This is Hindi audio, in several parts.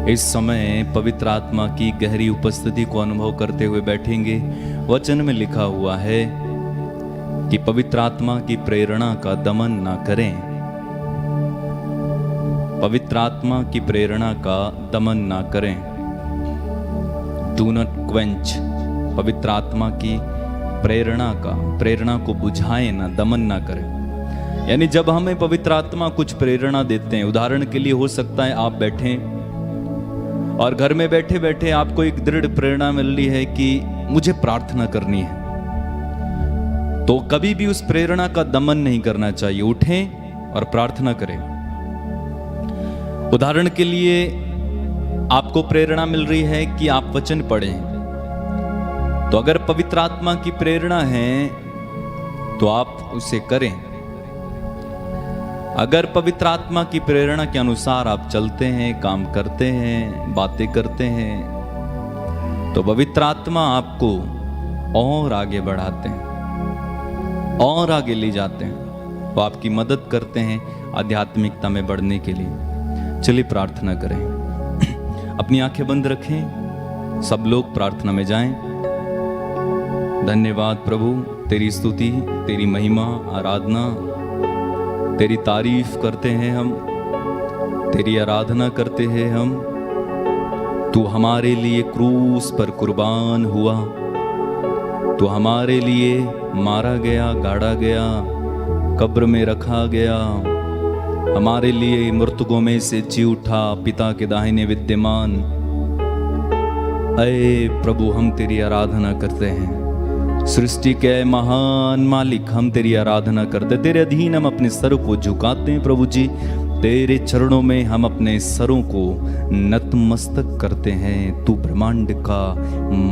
इस समय पवित्र आत्मा की गहरी उपस्थिति को अनुभव करते हुए बैठेंगे। वचन में लिखा हुआ है कि पवित्र आत्मा की प्रेरणा का दमन ना करें। पवित्र आत्मा की प्रेरणा का दमन ना करें। Do not quench. पवित्र आत्मा की प्रेरणा को बुझाएं ना, दमन ना करें। यानी जब हमें पवित्र आत्मा कुछ प्रेरणा देते हैं, उदाहरण के लिए हो सकता है आप बैठें और घर में बैठे बैठे आपको एक दृढ़ प्रेरणा मिल रही है कि मुझे प्रार्थना करनी है, तो कभी भी उस प्रेरणा का दमन नहीं करना चाहिए। उठें और प्रार्थना करें। उदाहरण के लिए आपको प्रेरणा मिल रही है कि आप वचन पढ़ें, तो अगर पवित्र आत्मा की प्रेरणा है तो आप उसे करें। अगर पवित्र आत्मा की प्रेरणा के अनुसार आप चलते हैं, काम करते हैं, बातें करते हैं, तो पवित्र आत्मा आपको और आगे बढ़ाते हैं और आगे ले जाते हैं, तो आपकी मदद करते हैं आध्यात्मिकता में बढ़ने के लिए। चलिए प्रार्थना करें। अपनी आंखें बंद रखें, सब लोग प्रार्थना में जाएं। धन्यवाद प्रभु, तेरी स्तुति, तेरी महिमा, आराधना, तेरी तारीफ करते हैं हम, तेरी आराधना करते हैं हम। तू हमारे लिए क्रूस पर कुर्बान हुआ, तू हमारे लिए मारा गया, गाड़ा गया, कब्र में रखा गया, हमारे लिए मृतकों में से जी उठा, पिता के दाहिने विद्यमान। ऐ प्रभु, हम तेरी आराधना करते हैं। सृष्टि के महान मालिक, हम तेरी आराधना करते, तेरे अधीन हम अपने सरों को झुकाते हैं प्रभु जी। तेरे चरणों में हम अपने सरों को नतमस्तक करते हैं। तू ब्रह्मांड का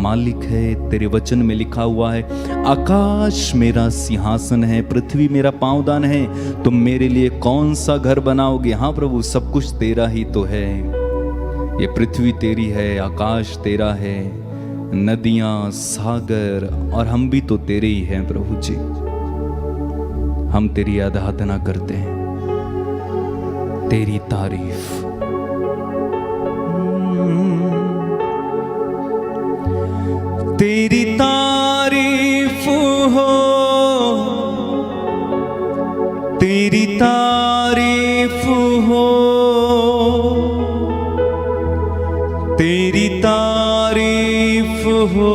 मालिक है। तेरे वचन में लिखा हुआ है, आकाश मेरा सिंहासन है, पृथ्वी मेरा पांवदान है, तुम मेरे लिए कौन सा घर बनाओगे। हाँ प्रभु, सब कुछ तेरा ही तो है। ये पृथ्वी तेरी है, आकाश तेरा है, नदियां, सागर, और हम भी तो तेरे ही हैं प्रभु जी। हम तेरी आराधना करते हैं, तेरी तारीफ। तेरी तारीफ हो, तेरी तारीफ हो, तेरी तारीफ हो,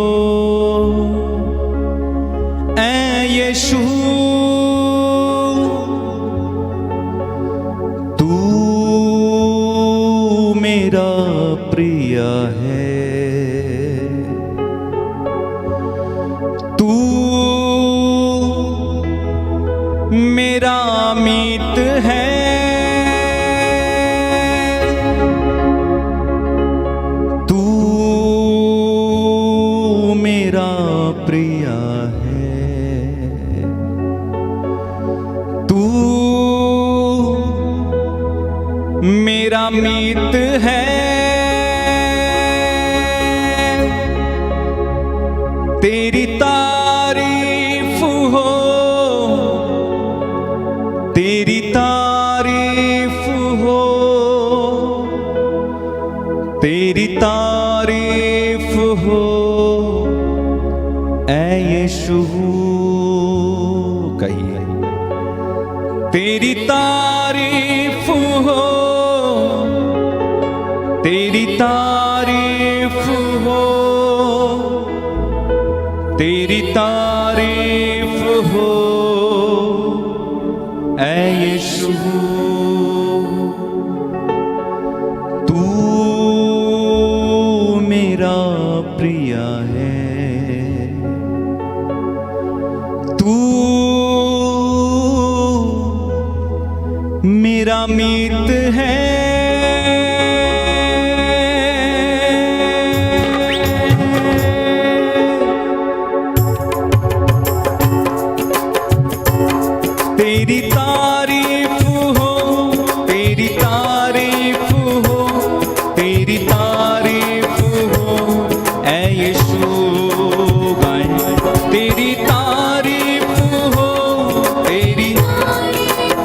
ऐ यीशु तू मेरा प्रिय है, तू मेरा मीत है, प्रिय है, तू मेरा मीत है। तेरी तारीफ हो, तेरी तारीफ हो, तेरी तारीफ हो, ऐ यीशु। कहिए, तेरी तारीफ हो, तेरी तारीफ हो, तेरी तारीफ हो, ऐ यीशु तू मेरा प्रिय है, तू मेरा मीत है। तेरी तारीफ हो, तेरी तारीफ हो, तेरी तारीफ हो, ऐ यीशु गाएं। तेरी तारीफ हो, तेरी तारीफ हो, तेरी तारीफ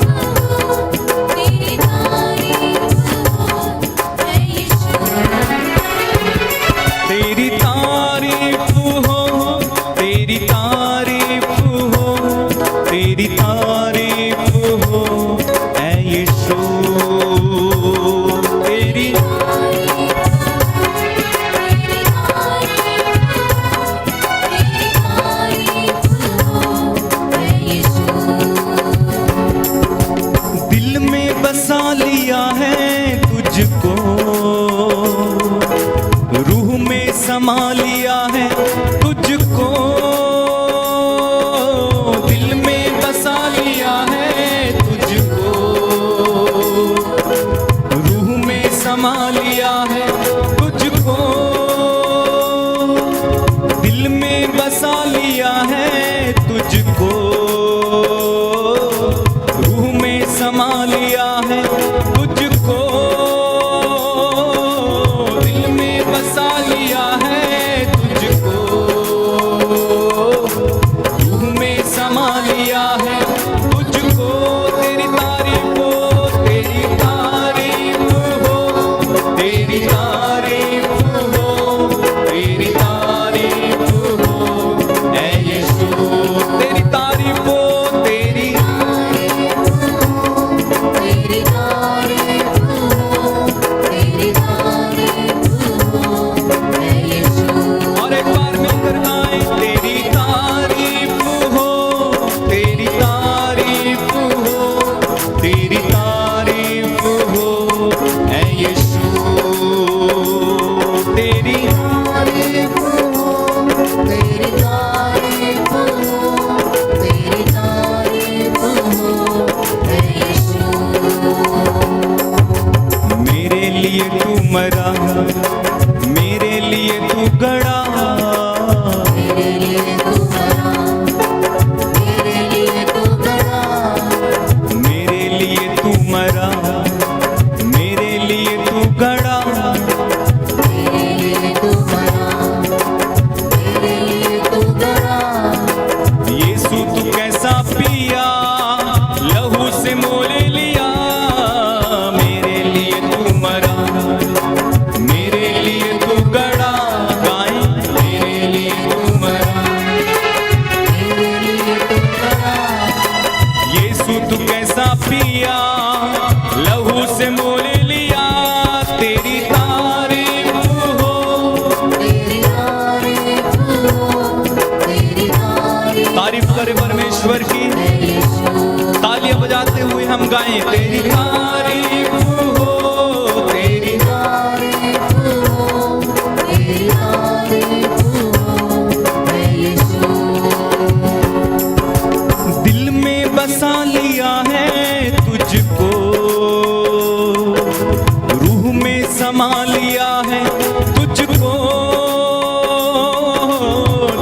दिल में बसा लिया है तुझको, रूह में समा लिया है तुझको, दिल में बसा लिया है तुझको, रूह में समा लिया है तुझको, दिल में बसा लिया है तुझको, रूह में समा लिया है तुझको, दिल में बसा लिया है तुझको, रूह में समा लिया है तुझको। तेरी तारीफ हो, तेरी तारीफ हो, तेरी तारीफ हो, तेरी तारीफ हो ऐ यीशु, तेरी तारीफ हो, तेरी और एक बार मिलकर गाएं, तेरी तारीफ हो, तेरी तारीफ हो, तेरी तारीफ हो ऐ यीशु, तेरी तारीफ हो, तेरी तारीफ हो, तेरी तारीफ हो ऐ यीशु। मेरे लिए तू मरा, मेरे लिए तू गड़ा, मेरे लिए तू मरा, मेरे लिए तू गड़ा, मेरे लिए तू मरा, मेरे लिए तू गड़ा, मेरे लिए तू मरा, मेरे लिए तू गड़ा। यीशु तू कैसा पिया, लहू से मोल लिया, मेरे लिए तू मरा, मेरे लिए तू गड़ा, गाएं, मेरे लिए तू मरा, मेरे लिए तू गड़ा, यीशु तू कैसा पिया, लहू से मोल लिया, तेरी तारीफ हो, तेरी तारीफ हो, तेरी तारीफ तारीफ करें परमेश्वर की, ऐ यीशु। तालियां बजाते हुए हम गाएं, तेरी तारीफ हो, तेरी तारीफ हो, तेरी तारीफ हो ऐ यीशु। दिल में बसा लिया है तुझको, रूह में समा लिया है तुझको,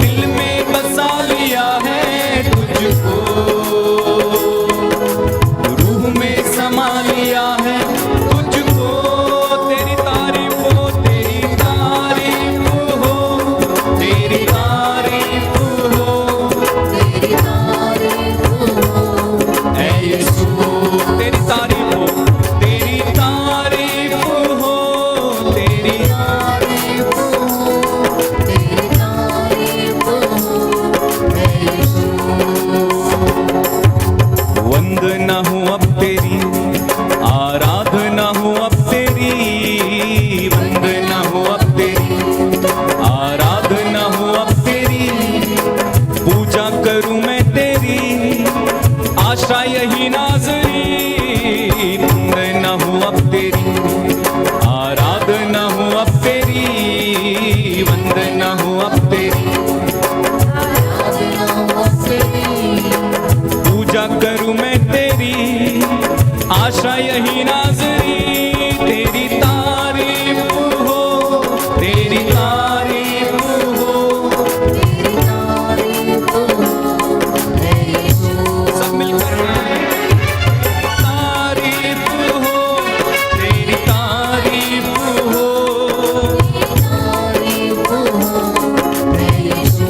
दिल में बसा लिया है तुझको, रूह में समा लिया है तुझको। तेरी तारीफ हो, तेरी तारीफ हो, तेरी तारीफ हो तेरी तारीफ हो ऐ यीशु, तेरी तारीफ हो, तेरी तारीफ हो, तेरी तारीफ हो, तेरी तारीफ हो ऐ यीशु। वंदना हो अब तेरी, आराधना हो अब तेरी, वंदना हो अब तेरी, आराधना हो अब तेरी, पूजा करूं मैं तेरी, आशा यही नाज़री, वंदना हो अब तेरी, आराधना हो अब तेरी, वंदना हो अब तेरी, आराधना हो तेरी, पूजा करूं मैं तेरी, आशा यही नाज़री, तेरी तारीफ हो, तेरी तारीफ हो, तेरी तारीफ हो ऐ यीशु। सब मिलकर गाएं, तारीफ हो, तेरी तारीफ हो, तारीफ हो ऐ यीशु।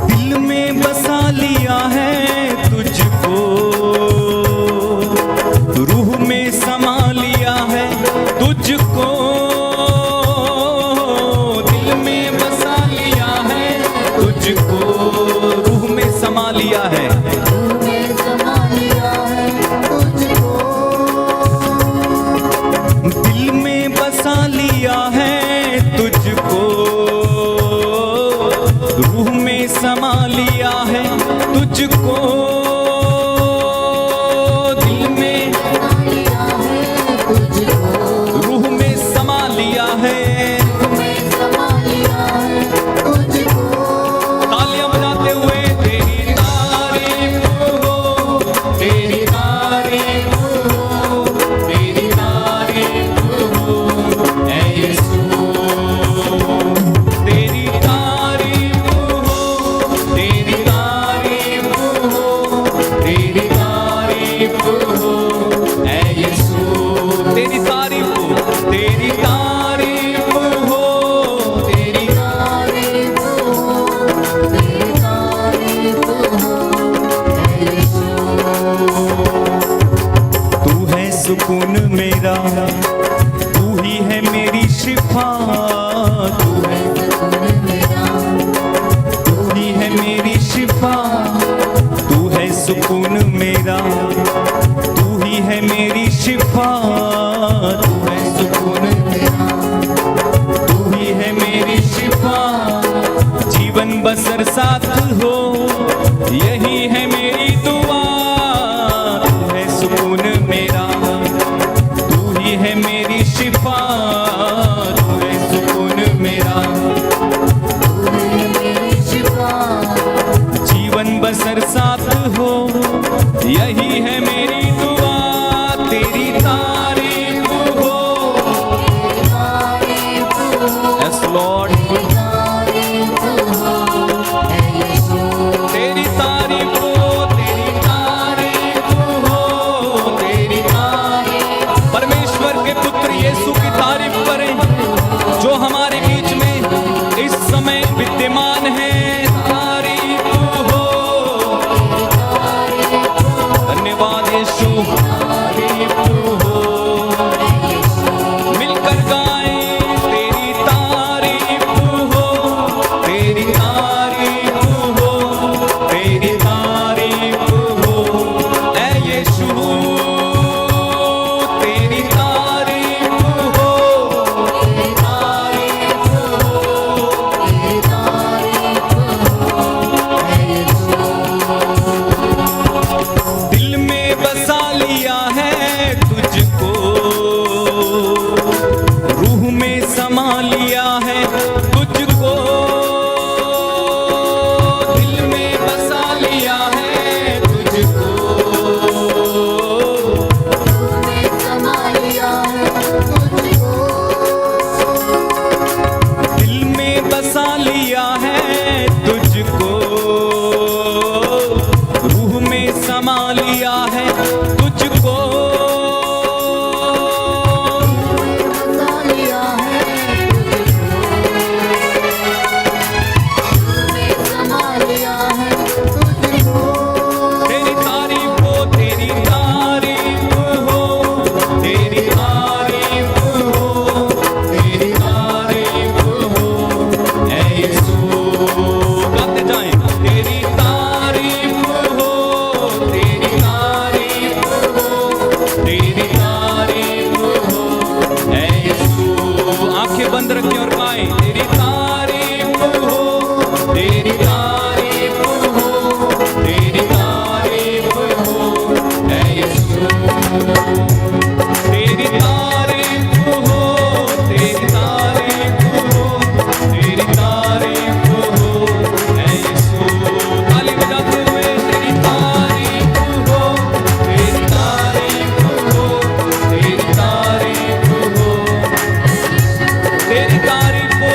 दिल में बसा लिया है तुझको, रूह में समा लिया है तुझको, दिल में बसा लिया है तुझको, रूह में समा लिया है, तूने समा लिया है तुझको, दिल में बसा लिया है तुझको, रूह में समा लिया है तुझको, दिल में लिया है तुझको, रूह में समा लिया है। मैं समा लिया है तुझको। तालियां बजाते हुए तेरी तारीफ हो, तेरी तारीफ हो, तेरी तारीफ हो ऐ यीशु, तेरी तारीफ हो, तेरी तारीफ हो, तेरी तारीफ हो ऐ यीशु, तेरी तारीफ हो, तेरी तारीफ हो, तेरी तारीफ हो, तेरी तारीफ हो ऐ यीशु। तू है सुकून मेरा, तू ही है मेरी शिफा, तू है, तू ही है मेरी शिफा, तू है सुकून मेरा, तू ही है मेरी शिफा, तू है सुकून मेरा, तू ही है मेरी शिफा, जीवन बसर साथ हो यही है मेरी दुआ, तू है सुकून मेरा, तू ही है मेरी शिफा, तू है सुकून मेरा, मेरी शिफा, जीवन बसर साथ हो यही है मेरी दुआ, तेरी तारीफ हो। तारीफ हो, यस लॉर्ड, तारीफ हो ऐ यीशु। तेरी तारीफ हो, तेरी तारीफ हो, तेरी तारीफ। परमेश्वर के पुत्र यीशु की तारीफ करें जो हमारे बीच में इस समय विद्यमान है। तारीफ हो, धन्यवाद यीशु, तारीफ हो, मिलकर गाएं तेरी तारीफ हो, तेरी तारीफ हो, तेरी तारीफ हो ऐ यीशु, तेरी तारीफ हो, तेरी तारीफ हो, तेरी तारीफ हो ऐ यीशु। दिल में बसा लिया है तुझको, रूह में समा लिया है तुझको, दिल में बसा लिया है तुझको, मैं समा लिया है तुझको। दिल में बसा लिया है तुझको, रूह में समा लिया है तुझको, बसा लिया है तुझको, मैं समा लिया है तुझको। तेरी तारीफ हो, तेरी तारीफ हो, तेरी तारीफ हो, तेरी तारीफ हो ऐ यीशु, गाते जाएं तेरी तारीफ हो, तेरी तारीफ हो, तेरी तारीफ हो ऐ यीशु। आंखें बंद रखें और गाएं तेरी तारीफ हो, तेरी तारीफ हो, तेरी तारीफ हो ऐ यीशु, तेरी तारीफ हो, तेरी तारीफ हो, तेरी तारीफ हो ऐ यीशु। ताली बजाते हुए तेरी तारीफ हो, तेरी तारीफ हो, तेरी तारीफ हो, तेरी तारीफ हो,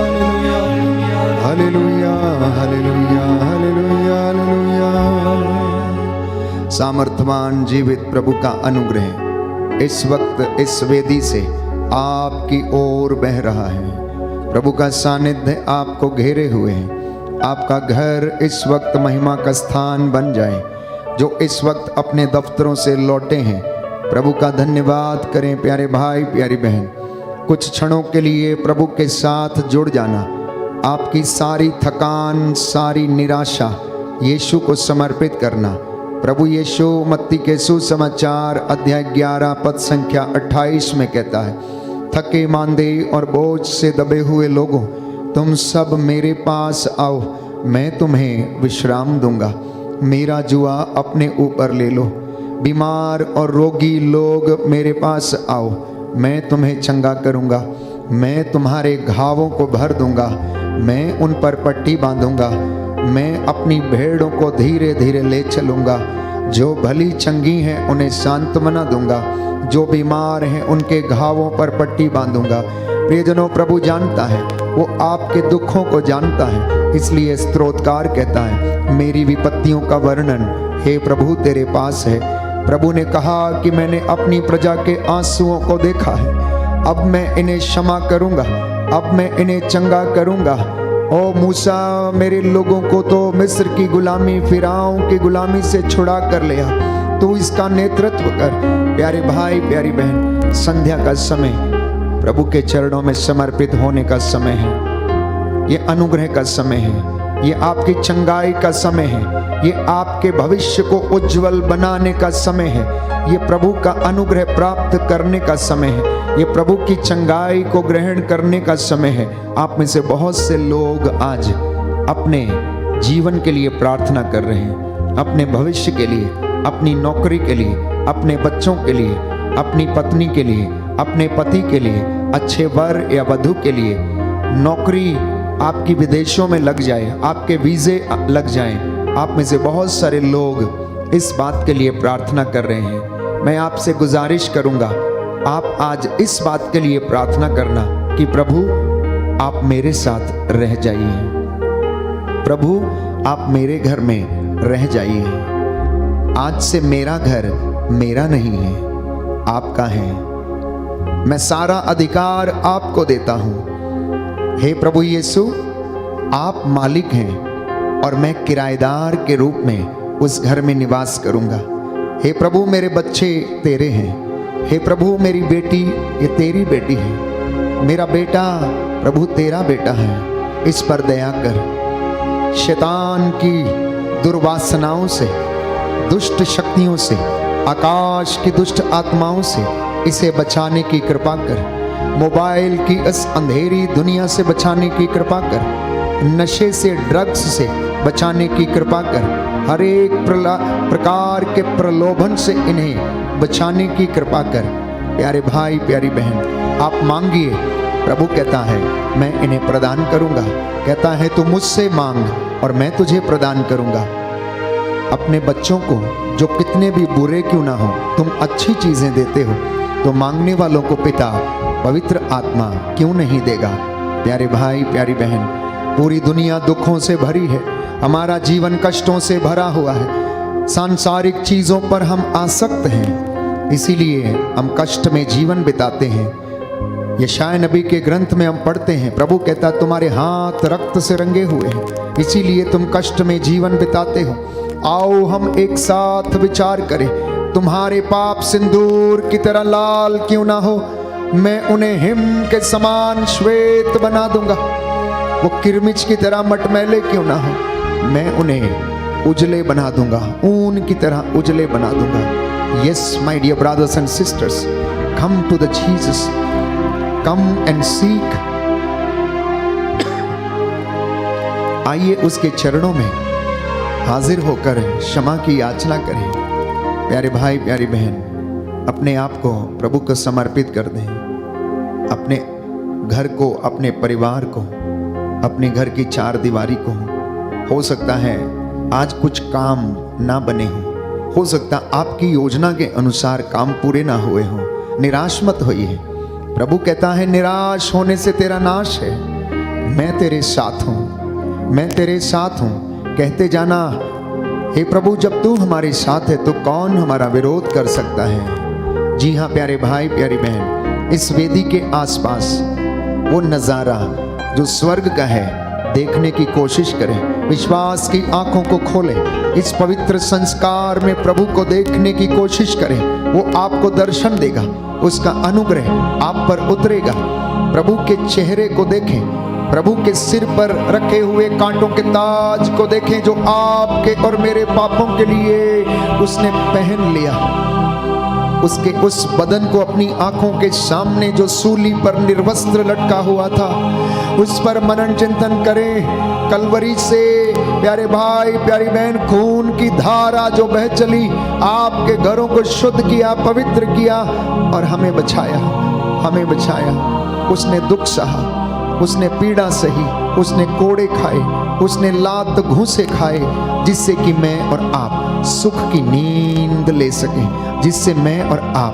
सामर्थ्यवान जीवित प्रभु का अनुग्रह इस वक्त इस वेदी से आपकी ओर बह रहा है। प्रभु का सानिध्य आपको घेरे हुए है। आपका घर इस वक्त महिमा का स्थान बन जाए। जो इस वक्त अपने दफ्तरों से लौटे हैं, प्रभु का धन्यवाद करें। प्यारे भाई प्यारी बहन, कुछ क्षणों के लिए प्रभु के साथ जुड़ जाना। आपकी सारी थकान, सारी निराशा यीशु को समर्पित करना। प्रभु यीशु मत्ती के सुसमाचार अध्याय 11 पद संख्या 28 में कहता है, थके मांदे और बोझ से दबे हुए लोगों, तुम सब मेरे पास आओ, मैं तुम्हें विश्राम दूंगा। मेरा जुआ अपने ऊपर ले लो। बीमार और रोगी लोग मेरे पास आओ, मैं तुम्हें चंगा करूंगा। मैं तुम्हारे घावों को भर दूंगा, मैं उन पर पट्टी बांधूंगा। मैं अपनी भेड़ों को धीरे धीरे ले चलूंगा। जो भली चंगी हैं उन्हें सांत्वना दूंगा, जो बीमार हैं उनके घावों पर पट्टी बांधूंगा। प्रियजनों, प्रभु जानता है, वो आपके दुखों को जानता है। इसलिए स्तोत्रकार कहता है, मेरी विपत्तियों का वर्णन हे प्रभु तेरे पास है। प्रभु ने कहा कि मैंने अपनी प्रजा के आंसुओं को देखा है, अब मैं इन्हें क्षमा करूंगा, अब मैं इन्हें चंगा करूंगा। ओ मूसा, मेरे लोगों को तो मिस्र की गुलामी, फिरौन की गुलामी से छुड़ा कर लिया, तू इसका नेतृत्व कर। प्यारे भाई प्यारी बहन, संध्या का समय प्रभु के चरणों में समर्पित होने का समय है। ये अनुग्रह का समय है, ये आपकी चंगाई का समय है, ये आपके भविष्य को उज्जवल बनाने का समय है, ये प्रभु का अनुग्रह प्राप्त करने का समय है, ये प्रभु की चंगाई को ग्रहण करने का समय है। आप में से बहुत से लोग आज अपने जीवन के लिए प्रार्थना कर रहे हैं, अपने भविष्य के लिए, अपनी नौकरी के लिए, अपने बच्चों के लिए, अपनी पत्नी के लिए, अपने पति के लिए, अच्छे वर या वधू के लिए। नौकरी आपकी विदेशों में लग जाए, आपके वीज़े लग जाएं। आप में से बहुत सारे लोग इस बात के लिए प्रार्थना कर रहे हैं। मैं आपसे गुजारिश करूंगा, आप आज इस बात के लिए प्रार्थना करना कि प्रभु आप मेरे साथ रह जाइए, प्रभु आप मेरे घर में रह जाइए। आज से मेरा घर मेरा नहीं है, आपका है। मैं सारा अधिकार आपको देता हूं। हे प्रभु यीशु, आप मालिक हैं और मैं किराएदार के रूप में उस घर में निवास करूंगा। हे प्रभु, मेरे बच्चे तेरे हैं। हे प्रभु, मेरी बेटी ये तेरी बेटी है। मेरा बेटा प्रभु तेरा बेटा है। इस पर दया कर। शैतान की दुर्वासनाओं से, दुष्ट शक्तियों से, आकाश की दुष्ट आत्माओं से इसे बचाने की कृपा कर। मोबाइल की इस अंधेरी दुनिया से बचाने की कृपा कर। नशे से, ड्रग्स से बचाने की कृपा कर। हर एक प्रकार के प्रलोभन से इन्हें बचाने की कृपा कर। प्यारे भाई प्यारी बहन, आप मांगिए, प्रभु कहता है मैं इन्हें प्रदान करूंगा। कहता है तू मुझसे मांग और मैं तुझे प्रदान करूंगा। अपने बच्चों को, जो कितने भी बुरे क्यों ना हो, तुम अच्छी चीजें देते हो, तो मांगने वालों को पिता पवित्र आत्मा क्यों नहीं देगा। प्यारे भाई प्यारी बहन, पूरी दुनिया दुखों से भरी है, हमारा जीवन कष्टों से भरा हुआ है। सांसारिक चीजों पर हम आसक्त हैं, इसीलिए हम कष्ट में जीवन बिताते हैं। यशाया नबी के ग्रंथ में हम पढ़ते हैं, प्रभु कहता तुम्हारे हाथ रक्त से रंगे हुए हैं, इसीलिए तुम कष्ट में जीवन बिताते हो। आओ हम एक साथ विचार करें, तुम्हारे पाप सिंदूर की तरह लाल क्यों ना हो, मैं उन्हें हिम के समान श्वेत बना दूंगा। वो किरमिच की तरह मटमैले क्यों ना हो, मैं उन्हें उजले बना दूंगा, ऊन की तरह उजले बना दूंगा। Yes my dear brothers and sisters, come to the Jesus, come and seek. आइए उसके चरणों में हाजिर होकर क्षमा की याचना करें। प्यारे भाई प्यारी बहन, अपने आप को प्रभु को समर्पित कर दें। अपने घर को, अपने परिवार को, अपने घर की चार दीवारी को। हो सकता है आज कुछ काम ना बने हो सकता आपकी योजना के अनुसार काम पूरे ना हुए हो। निराश मत होइए, प्रभु कहता है निराश होने से तेरा नाश है। मैं तेरे साथ हूँ, मैं तेरे साथ हूँ। कहते जाना हे प्रभु, जब तू हमारे साथ है तो कौन हमारा विरोध कर सकता है। जी हाँ प्यारे भाई प्यारी बहन, इस वेदी के आसपास वो नज़ारा जो स्वर्ग का है देखने की कोशिश करें। विश्वास की आंखों को खोलें, इस पवित्र संस्कार में प्रभु को देखने की कोशिश करें। वो आपको दर्शन देगा, उसका अनुग्रह आप पर उतरेगा। प्रभु के चेहरे को देखें, प्रभु के सिर पर रखे हुए कांटों के ताज को देखें जो आपके और मेरे पापों के लिए उसने पहन लिया। उसके उस बदन को अपनी आंखों के सामने जो सूली पर निर्वस्त्र लटका हुआ था, उस पर मनन चिंतन करें। कलवरी से प्यारे भाई प्यारी बहन खून की धारा जो बह चली, आपके घरों को शुद्ध किया, पवित्र किया और हमें बचाया, हमें बचाया। उसने दुख सहा, उसने पीड़ा सही, उसने कोड़े खाए, उसने लात घूंसे खाए, जिससे कि मैं और आप सुख की नींद ले सकें, जिससे मैं और आप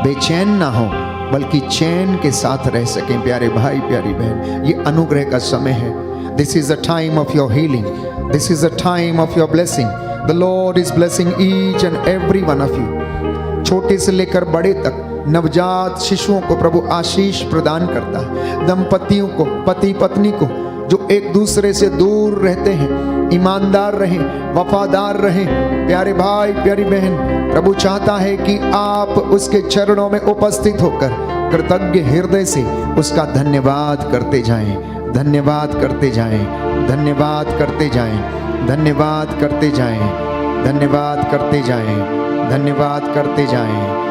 बेचैन ना हो बल्कि चैन के साथ रह सकें। प्यारे भाई प्यारी बहन, ये अनुग्रह का समय है। This is a time of your healing, this is a time of your blessing. The Lord is blessing each and every one of you. छोटे से लेकर बड़े तक नवजात शिशुओं को प्रभु आशीष प्रदान करता है। दंपतियों को, पति पत्नी को जो एक दूसरे से दूर रहते हैं, ईमानदार रहें, वफादार रहें। प्यारे भाई प्यारी बहन, प्रभु चाहता है कि आप उसके चरणों में उपस्थित होकर कृतज्ञ हृदय से उसका धन्यवाद करते जाएं, धन्यवाद करते जाएं, धन्यवाद करते जाएं, धन्यवाद करते जाएं, धन्यवाद करते जाएं, धन्यवाद करते जाएं।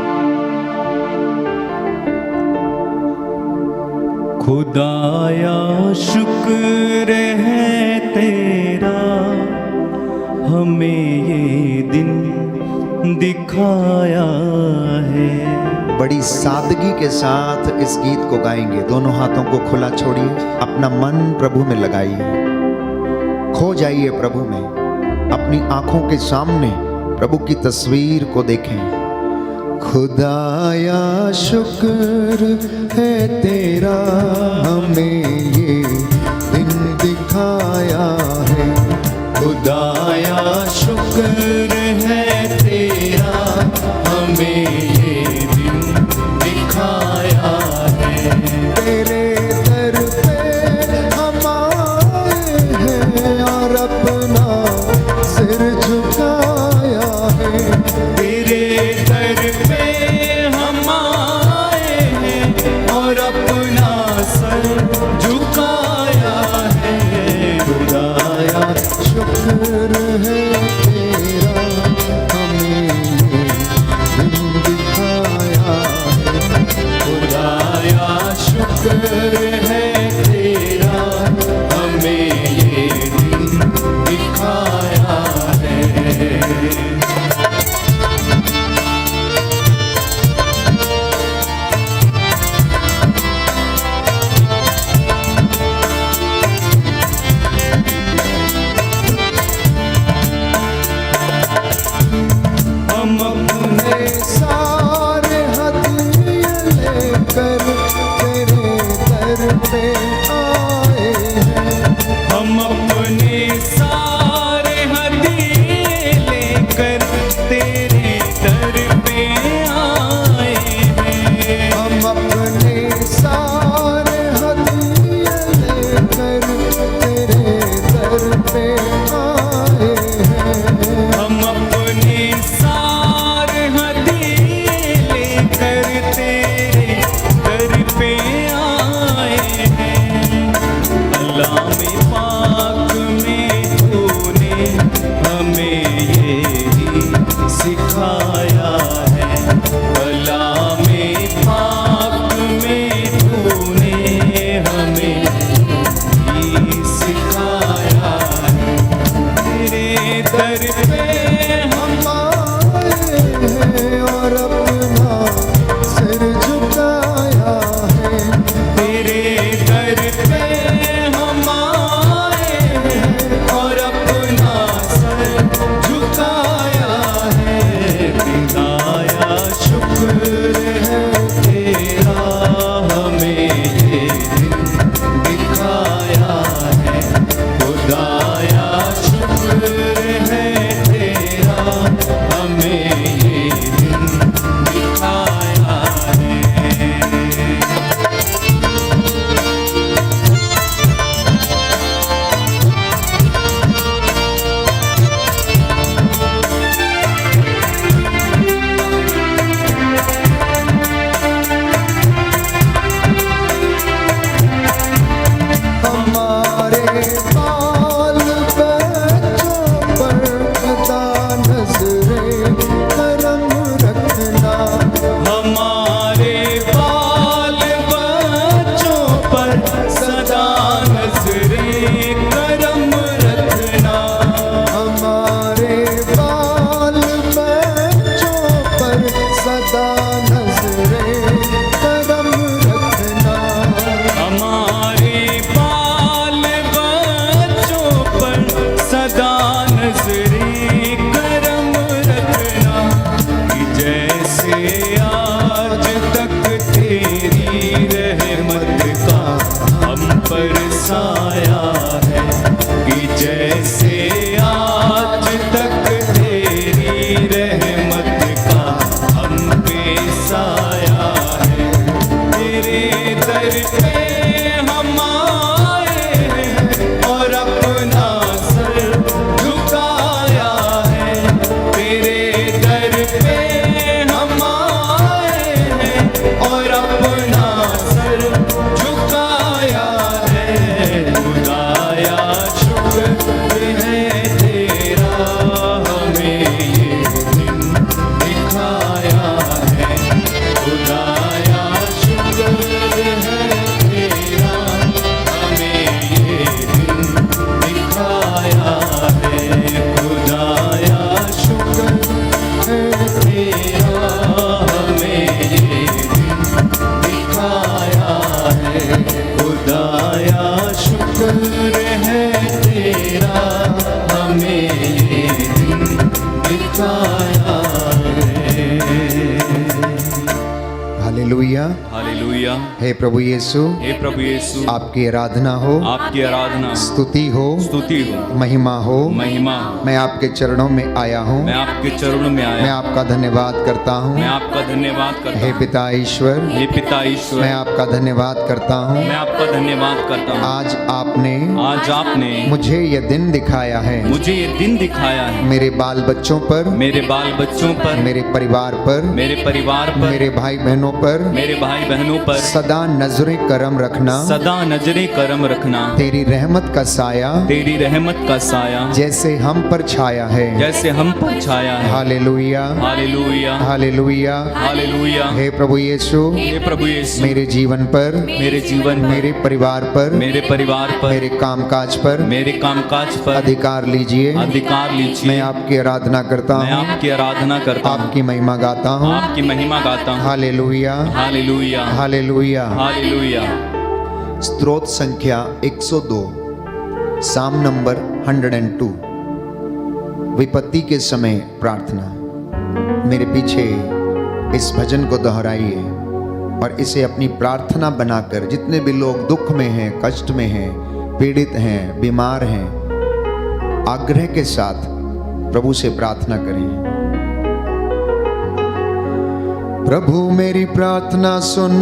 खुदाया शुक्र है तेरा, हमें ये दिन दिखाया है। बड़ी सादगी के साथ इस गीत को गाएंगे। दोनों हाथों को खुला छोड़िए, अपना मन प्रभु में लगाइए, खो जाइए प्रभु में। अपनी आंखों के सामने प्रभु की तस्वीर को देखें। खुदाया शुक्र है तेरा, हमें ये दिन दिखाया है। खुदाया शुक्र है तेरा, हमें ये दिन दिखाया है। तेरे दर पे हम आए हैं और अपना सिर झुकाया है। तेरे दर पे हम आए हैं और अपना सर झुकाया है। खुदाया शुक्र है तेरा, बरसाया है कि जैसे आज तक तेरी रहमत का हम पे साया है। तेरे दर पे हम आए हैं और अपना सर झुकाया है। तेरे दर पे हम आए हैं और अपना सर झुकाया है। खुदाया शुक्र है तेरा, हमें ये दिन दिखाया है। खुदाया शुक्र है तेरा, हमें ये दिन दिखाया है। खुदाया शुक्र है तेरा, हमें ये दिन दिखाया है। खुदाया शुक्र है तेरा, हमें ये दिन दिखाया है। हालेलुया। हालेलुया। हे प्रभु यीशु, हे प्रभु यीशु, आपकी आराधना हो, आपकी आराधना, स्तुति हो, स्तुति हो, महिमा हो। महिमा। मैं आपके चरणों में आया हूँ, मैं आपके चरणों में मैं आया, आपका धन्यवाद करता हूँ। मैं आपका धन्यवाद करता हे हूँ। पिता ईश्वर, हे पिता ईश्वर, मैं आपका धन्यवाद करता हूँ। मैं आपका धन्यवाद करता हूँ। आज आपने आज आपने मुझे ये दिन दिखाया है, मुझे ये दिन दिखाया है। मेरे बाल बच्चों पर, मेरे बाल बच्चों पर, मेरे परिवार पर, मेरे परिवार पर, मेरे भाई बहनों पर मेरे भाई बहनों पर सदा नजरे करम रखना। सदा नजरे करम रखना। तेरी रहमत का साया तेरी रहमत का साया जैसे हम पर छाया है। जैसे हम पर छाया है। Hallelujah, hallelujah, hallelujah. हालेलुया। हे प्रभु यीशु, हे प्रभु यीशु, मेरे जीवन पर, मेरे जीवन में, मेरे परिवार पर, मेरे परिवार पर, मेरे कामकाज पर मेरे कामकाज पर अधिकार लीजिए। अधिकार लीजिए। मैं आपकी आराधना करता मैं हूँ, आपकी आराधना करता हूँ, आपकी महिमा गाता हूँ। आपकी महिमा गाता हूँ। Hallelujah, hallelujah, hallelujah. हालेलुया। स्तोत्र संख्या 102, साम नंबर 102। विपत्ति के समय प्रार्थना। मेरे पीछे इस भजन को दोहराइए और इसे अपनी प्रार्थना बनाकर जितने भी लोग दुख में हैं, कष्ट में हैं, पीड़ित हैं, बीमार हैं, आग्रह के साथ प्रभु से प्रार्थना करें। प्रभु मेरी प्रार्थना सुन,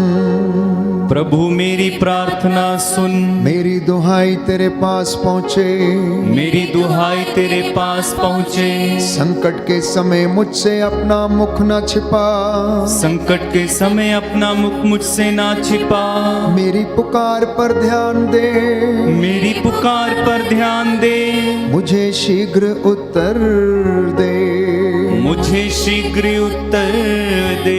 प्रभु मेरी प्रार्थना सुन, मेरी दुहाई तेरे पास पहुँचे, मेरी दुहाई तेरे पास पहुँचे। संकट के समय मुझसे अपना मुख न छिपा, संकट के समय अपना मुख मुझसे ना छिपा। मेरी पुकार पर ध्यान दे, मेरी पुकार पर ध्यान दे, मुझे शीघ्र उत्तर दे, मुझे शीघ्र उत्तर दे।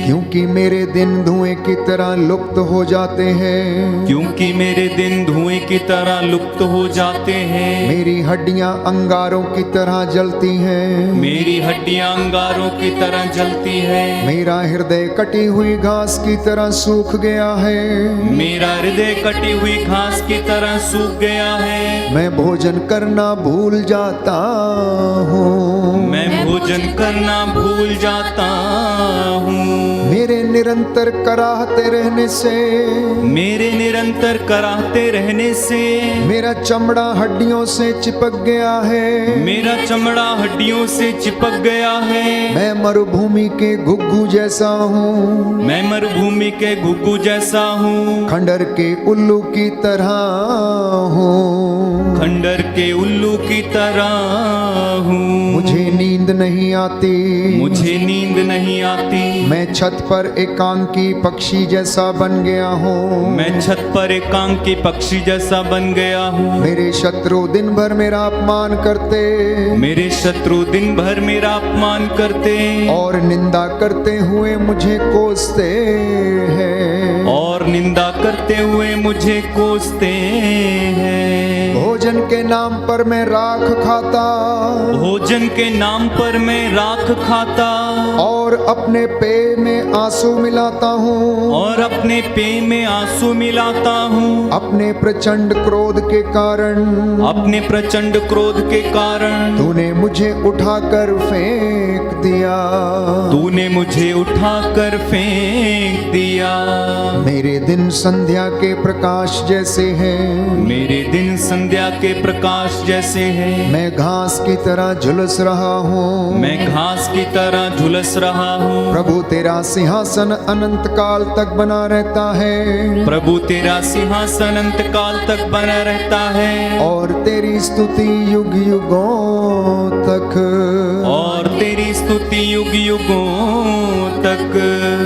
क्योंकि मेरे दिन धुएं की तरह लुप्त हो जाते हैं, क्योंकि मेरे दिन धुएं की तरह लुप्त हो जाते हैं। मेरी हड्डियां अंगारों की तरह जलती हैं, मेरी हड्डियां अंगारों की तरह जलती है। मेरा हृदय कटी हुई घास की तरह सूख गया है, मेरा हृदय कटी हुई घास की तरह सूख गया है। मैं भोजन करना भूल जाता हूँ, मैं भोजन करना भूल जाता हूँ। मेरे निरंतर कराहते रहने से, मेरे निरंतर कराहते रहने से, मेरा चमड़ा हड्डियों से चिपक गया है, मेरा चमड़ा हड्डियों से चिपक गया है। मैं मरुभूमि के घुग्गू जैसा हूँ, मैं मरुभूमि के घुग्गू जैसा हूँ। खंडर के उल्लू की तरह हूँ, खंडर के उल्लू की तरह हूँ। मुझे नींद नहीं आती, मुझे नींद नहीं आती। मैं छत पर एकांकी पक्षी जैसा बन गया हूँ, मैं छत पर एकांकी पक्षी जैसा बन गया हूँ। मेरे शत्रु दिन भर मेरा अपमान करते, मेरे शत्रु दिन भर मेरा अपमान करते और निंदा करते हुए मुझे कोसते हैं, और निंदा करते हुए मुझे कोसते हैं। भोजन के नाम पर मैं राख खाता, भोजन के नाम पर मैं राख खाता, और अपने पेय में आंसू मिलाता हूँ, और अपने पेय में आंसू मिलाता हूँ। अपने प्रचंड क्रोध के कारण, अपने प्रचंड क्रोध के कारण तूने मुझे उठाकर फेंक दिया, तूने मुझे उठाकर फेंक दिया। मेरे दिन संध्या के प्रकाश जैसे हैं, मेरे दिन संध्या के प्रकाश जैसे हैं। मैं घास की तरह झुलस रहा हूँ, मैं घास की तरह झुलस रहा हूँ। प्रभु तेरा सिंहासन अनंत काल तक बना रहता है, प्रभु तेरा सिंहासन अनंत काल तक बना रहता है, और तेरी स्तुति युग युगों तक, और तेरी स्तुति युग युगों तक।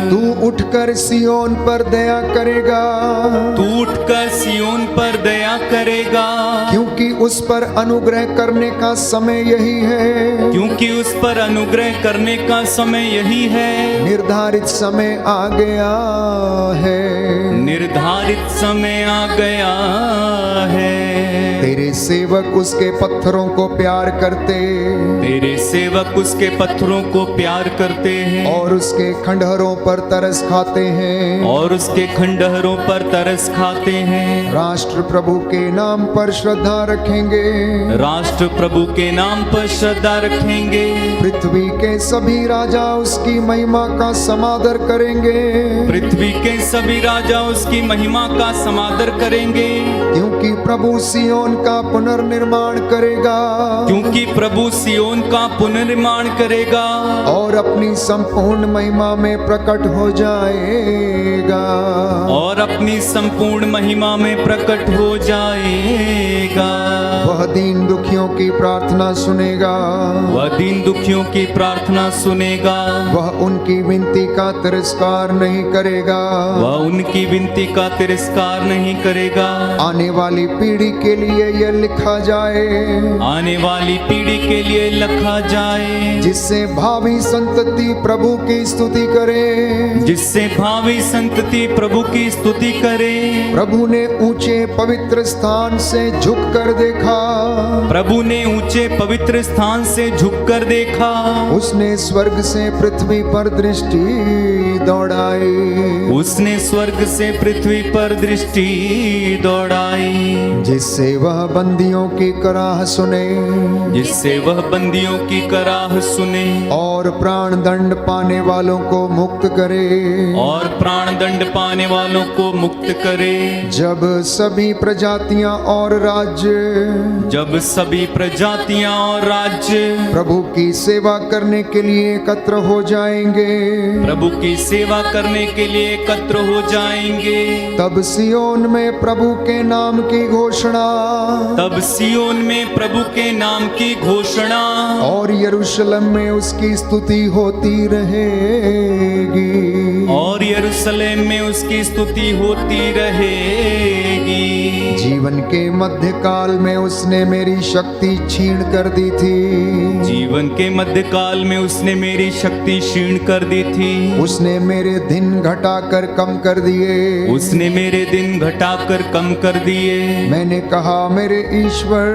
तू उठकर सियोन पर दया करेगा, तू उठकर सियोन पर दया करेगा, क्योंकि उस पर अनुग्रह करने का समय यही है, क्योंकि उस पर अनुग्रह करने का समय यही है। निर्धारित समय आ गया है, निर्धारित समय आ गया है। तेरे सेवक उसके पत्थरों को प्यार करते, तेरे सेवक उसके पत्थरों को प्यार करते हैं, और उसके खंडहरों पर तरस खाते हैं, और उसके खंडहरों पर तरस खाते हैं। राष्ट्र प्रभु के नाम पर श्रद्धा रखेंगे, राष्ट्र प्रभु के नाम पर श्रद्धा रखेंगे। पृथ्वी के सभी राजा उसकी महिमा का समादर करेंगे, पृथ्वी के सभी राजा उसकी महिमा का समादर करेंगे, क्योंकि प्रभु सियोन का पुनर्निर्माण करेगा, क्योंकि प्रभु सियोन का पुनर्निर्माण करेगा, और अपनी संपूर्ण महिमा में प्रकट हो जाएगा, और अपनी संपूर्ण महिमा में प्रकट हो जाएगा। वह दीन दुखियों की प्रार्थना सुनेगा, वह दीन दुखियों की प्रार्थना सुनेगा, वह उनकी विनती का तिरस्कार नहीं करेगा, वह उनकी विनती का तिरस्कार नहीं करेगा। आने वाली पीढ़ी के लिए यह लिखा जाए, आने वाली पीढ़ी के लिए लिखा जाए, जिससे भावी संतति प्रभु की स्तुति करे, जिससे भावी संतति प्रभु की स्तुति करे। प्रभु ने ऊंचे पवित्र स्थान से झुक कर देखा, प्रभु ने ऊंचे पवित्र स्थान से झुककर देखा, उसने स्वर्ग से पृथ्वी पर दृष्टि दौड़ाई, उसने स्वर्ग से पृथ्वी पर दृष्टि दौड़ाई, जिससे वह बंदियों की कराह सुने, जिससे वह बंदियों की कराह सुने, और प्राण दंड पाने वालों को मुक्त करे, और प्राण दंड पाने वालों को मुक्त करे। जब सभी प्रजातियां और राज्य, जब सभी प्रजातियां और राज्य प्रभु की सेवा करने के लिए एकत्र हो जाएंगे, प्रभु की सेवा करने के लिए एकत्र हो जाएंगे, तब सियोन में प्रभु के नाम की घोषणा, तब सियोन में प्रभु के नाम की घोषणा, और यरूशलेम में उसकी स्तुति होती रहेगी, और यरूशलेम में उसकी स्तुति होती रहेगी। जीवन के मध्य काल में उसने मेरी शक्ति छीन कर दी थी, जीवन के मध्य काल में उसने मेरी शक्ति क्षीण कर दी थी, उसने मेरे दिन घटाकर कम कर दिए, उसने मेरे दिन घटाकर कम कर दिए। मैंने कहा मेरे ईश्वर,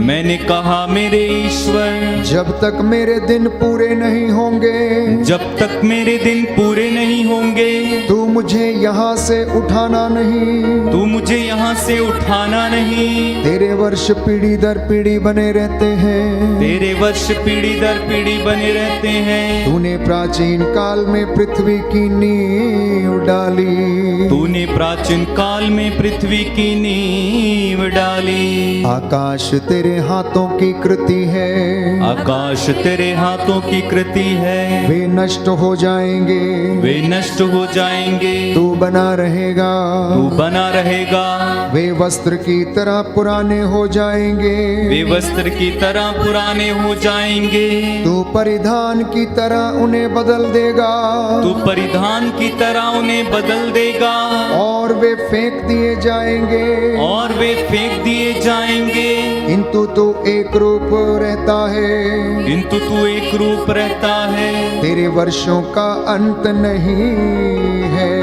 मैंने कहा मेरे ईश्वर, जब तक मेरे दिन पूरे नहीं होंगे, जब तक मेरे दिन पूरे नहीं होंगे, तू मुझे यहाँ से उठाना नहीं, तू मुझे यहाँ से उठाना नहीं। तेरे वर्ष पीढ़ी दर पीढ़ी बने रहते हैं, तेरे वर्ष पीढ़ी दर पीढ़ी बने रहते हैं। तूने प्राचीन काल में पृथ्वी की नींव डाली, तूने प्राचीन काल में पृथ्वी की नींव डाली। आकाश तेरे हाथों की कृति है, आकाश तेरे हाथों की कृति है, वे नष्ट हो जाएंगे, वे नष्ट हो जाएंगे, तू बना रहेगा, तू बना रहेगा। वे वस्त्र की तरह पुराने हो जाएंगे, वे वस्त्र की तरह पुराने हो जाएंगे, तू परिधान की तरह उन्हें बदल देगा, तू परिधान की तरह उन्हें बदल देगा, और वे फेंक दिए जाएंगे, और वे फेंक दिए जाएंगे। किंतु तू एक रूप रहता है, किंतु तू एक रूप रहता है, तेरे वर्षों का अंत नहीं है,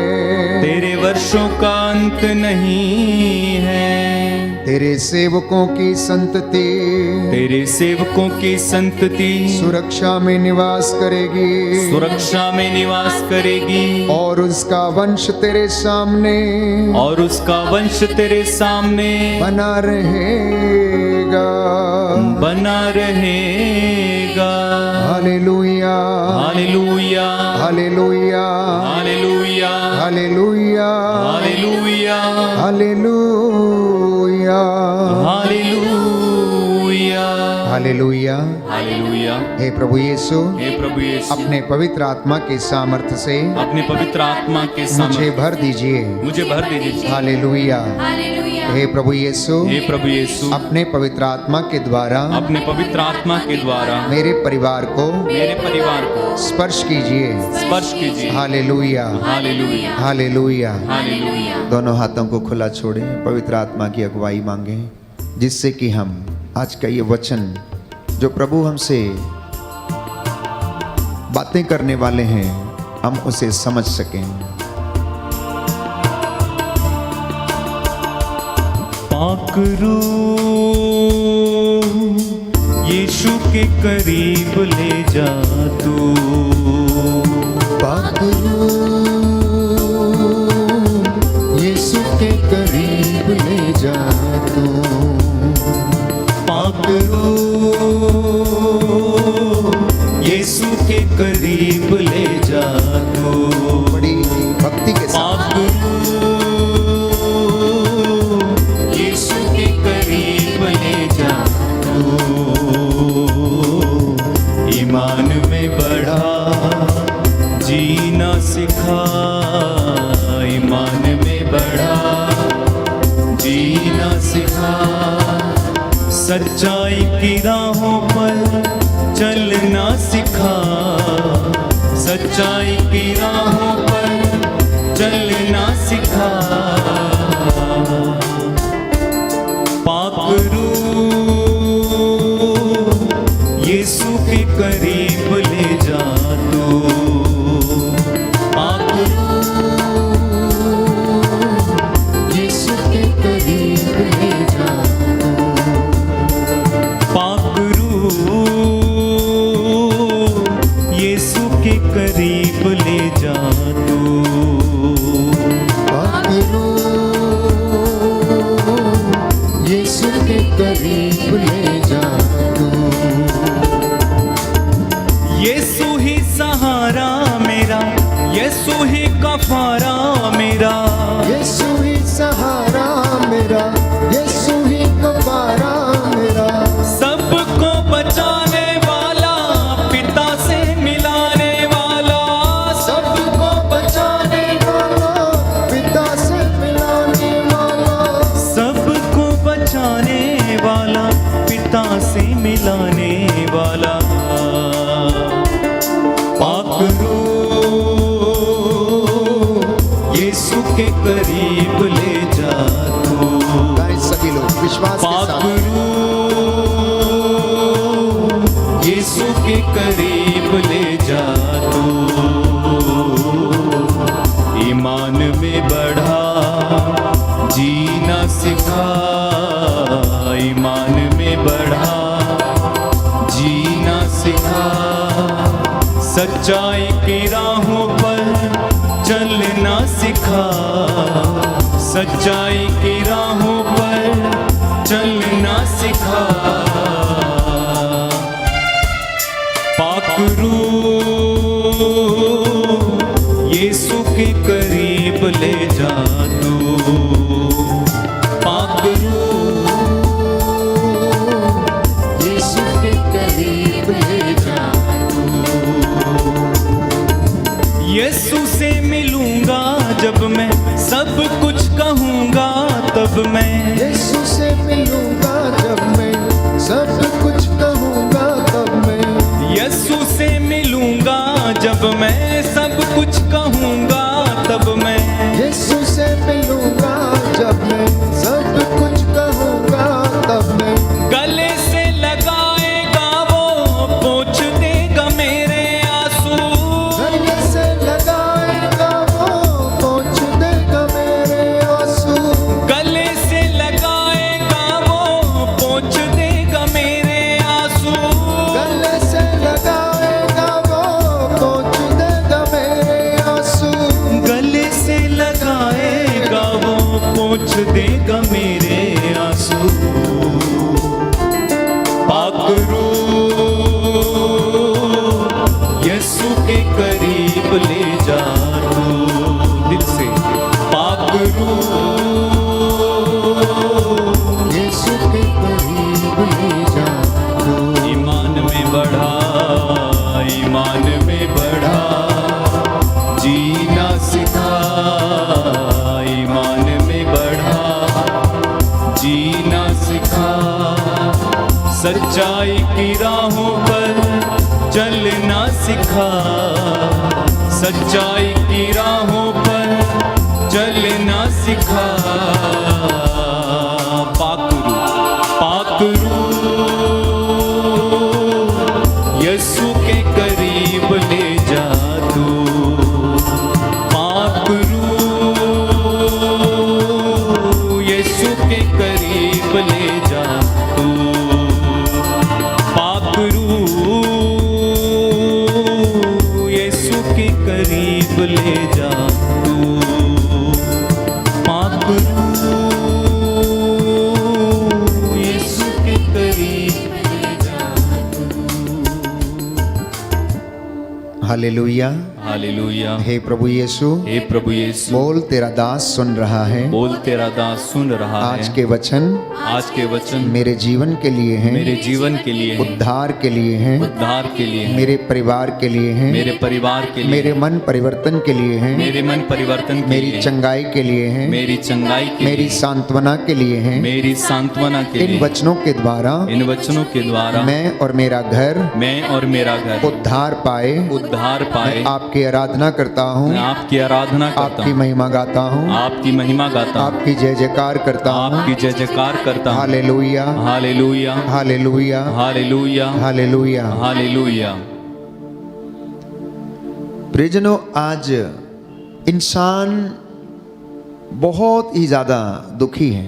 तेरे वर्षों का अंत नहीं है। तेरे सेवकों की संतति तेरे सेवकों की संतति सुरक्षा में निवास करेगी, सुरक्षा में निवास करेगी, और उसका वंश तेरे सामने और उसका वंश तेरे सामने बना रहेगा, बना रहेगा। Hallelujah, hallelujah, hallelujah, hallelujah, hallelujah, hallelujah, hallelujah, hallelujah, hallelujah. Hallelujah. हे प्रभु यीशु, हे प्रभु यीशु, अपने पवित्र आत्मा के सामर्थ्य से अपने पवित्र आत्मा के मुझे सामने भर दीजिए। मुझे भर दीजिए। हालेलुया। हे प्रभु यीशु, हे प्रभु यीशु, अपने पवित्र आत्मा के द्वारा अपने पवित्र आत्मा के द्वारा मेरे परिवार को मेरे परिवार को स्पर्श कीजिए। स्पर्श कीजिए। Hallelujah, hallelujah, hallelujah. हालेलुया। दोनों हाथों को खुला छोड़े, पवित्र आत्मा की अगुवाई मांगे, जिससे कि हम आज का ये वचन जो प्रभु हमसे बातें करने वाले हैं, हम उसे समझ सकें। पाक रूह यीशु के करीब ले जा तू, पाक रूह यीशु के करीब ले जा तू, पाक रूह यीशु के करीब ले जा तू। बड़ी भक्ति के साथ पाक रूह यीशु के करीब ले जा तू। ईमान में बढ़ा जीना सिखा, ईमान में बढ़ा जीना सिखा, सच्चाई की राहों पर चलना सिखा, सच्चाई की राहों पर चलना सिखा। पाक रूह यीशु के करीब ले जा तू, पाक यीशु के करीब ले जा तू, पाक रूह यीशु के करीब ले जा तू। पाक रूह यीशु के करीब ले जा तू। यीशु ही सहारा मेरा, यीशु ही कफारा मेरा, यीशु ही सहारा मेरा, यीशु ही कफारा मेरा, सबको बचाने वाला, पिता से मिलाने वाला, सबको बचाने वाला, पिता से मिलाने वाला, सबको बचाने वाला, पिता से मिलाने वाला। पाक रूह यीशु के करीब ले जा तू, गाएं सभी लोग विश्वास के पाक साथ। रूह यीशु के करीब ले जा तू। ईमान में बढ़ा जीना सिखा, ईमान में बढ़ा जीना सिखा, सच्चाई की राहों पर चलना सिखा, सच्चाई की राहों पर चलना सिखा। पाक रूह यीशु के करीब ले जा तू, पाक रूह यीशु के करीब ले जा यीशु से मिलूंगा जब मैं, सब कुछ कहूंगा तब मैं, यीशु से मिलूंगा जब मैं, सब कुछ कहूंगा तब मैं, यीशु से मिलूंगा जब मैं, सब कुछ कहूंगा तब मैं, यीशु से मिलूंगा जब मैं, सब कुछ कहूंगा तब मैं, गले से लगाएगा वो, पोंछ देगा मेरे आंसू, गले से लगाएगा वो, पोंछ देगा मेरे आंसू, गले से लगाएगा जीना सिखा, सच्चाई की राहों पर चलना सिखा, सच्चाई की राहों पर चलना सिखा। पाकरू पाकरू यीशु के करीब ले जा तू, पाकरू यीशु के करीब ले जा तू, पाकरू यीशु के करीब ले जा तू, पाकरू यीशु के करीब ले जा तू। हालेलुया। हालेलुया। हे प्रभु यीशु, हे प्रभु यीशु, बोल तेरा दास सुन रहा है। बोल तेरा दास सुन रहा है। आज के वचन आज के वचन मेरे जीवन के लिए हैं, मेरे जीवन के लिए हैं, उद्धार के लिए हैं, उद्धार के लिए हैं, मेरे परिवार के लिए हैं, मेरे परिवार के लिए, मेरे मन परिवर्तन के लिए हैं, मेरे मन परिवर्तन के मेरी लिए, चंगाई के लिए हैं, मेरी चंगाई के मेरी लिए, सांत्वना के लिए हैं। मेरी सांत्वना के इन लिए, वचनों के द्वारा इन वचनों के द्वारा मैं और मेरा घर मैं और मेरा घर उद्धार पाए। उद्धार पाए। आपकी आराधना करता हूँ, मैं आपकी आराधना करता आपकी हूँ, महिमा गाता हूँ, आपकी महिमा गाता हूँ, आपकी जय जयकार करता हूँ। आपकी जय जयकार करता हूँ। Hallelujah, hallelujah. Hallelujah, hallelujah. Hallelujah. Hallelujah. प्रियजनों, आज इंसान बहुत ही ज्यादा दुखी है।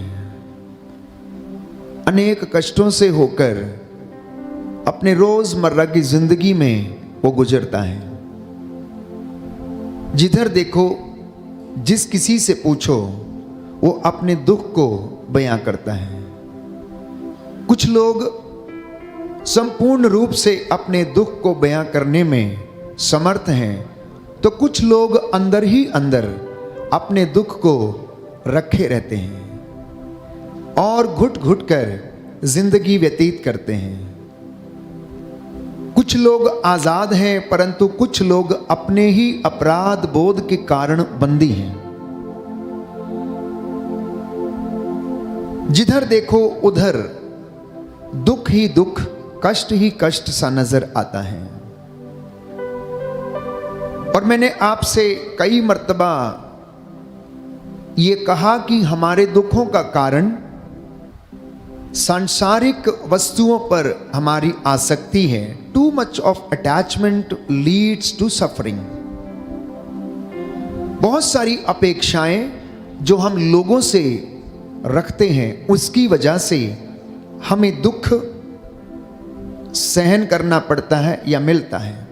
अनेक कष्टों से होकर अपने रोजमर्रा की जिंदगी में वो गुजरता है। जिधर देखो, जिस किसी से पूछो, वो अपने दुख को बयां करता है। कुछ लोग संपूर्ण रूप से अपने दुख को बयां करने में समर्थ हैं, तो कुछ लोग अंदर ही अंदर अपने दुख को रखे रहते हैं और घुट घुट कर जिंदगी व्यतीत करते हैं। कुछ लोग आजाद हैं, परंतु कुछ लोग अपने ही अपराध बोध के कारण बंदी हैं। जिधर देखो उधर दुख ही दुख, कष्ट ही कष्ट सा नजर आता है। और मैंने आपसे कई मर्तबा ये कहा कि हमारे दुखों का कारण सांसारिक वस्तुओं पर हमारी आसक्ति है। Too much of attachment leads to suffering. बहुत सारी अपेक्षाएं जो हम लोगों से रखते हैं, उसकी वजह से हमें दुख सहन करना पड़ता है या मिलता है।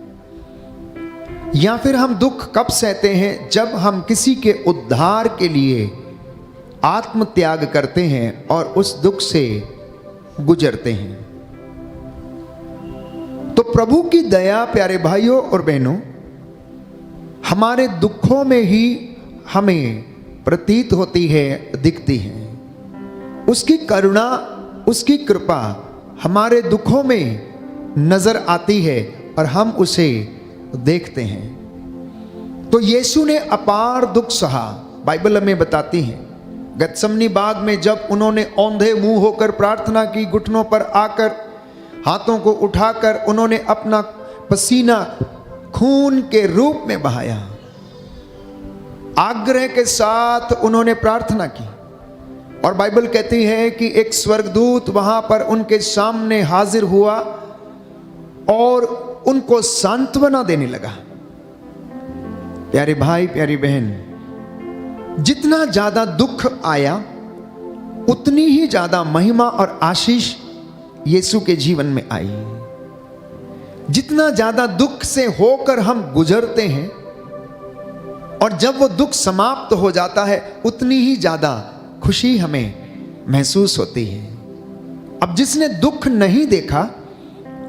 या फिर हम दुख कब सहते हैं? जब हम किसी के उद्धार के लिए आत्म त्याग करते हैं और उस दुख से गुजरते हैं। तो प्रभु की दया, प्यारे भाइयों और बहनों, हमारे दुखों में ही हमें प्रतीत होती है, दिखती है। उसकी करुणा, उसकी कृपा हमारे दुखों में नजर आती है और हम उसे देखते हैं। तो यीशु ने अपार दुख सहा। बाइबल हमें बताती है, गत्समनी बाग में जब उन्होंने औंधे मुंह होकर प्रार्थना की, घुटनों पर आकर हाथों को उठाकर उन्होंने अपना पसीना खून के रूप में बहाया, आग्रह के साथ उन्होंने प्रार्थना की। और बाइबल कहती है कि एक स्वर्गदूत वहां पर उनके सामने हाजिर हुआ और उनको सांत्वना देने लगा। प्यारे भाई, प्यारी बहन, जितना ज्यादा दुख आया उतनी ही ज्यादा महिमा और आशीष यीशु के जीवन में आई। जितना ज्यादा दुख से होकर हम गुजरते हैं और जब वो दुख समाप्त हो जाता है, उतनी ही ज्यादा खुशी हमें महसूस होती है। अब जिसने दुख नहीं देखा,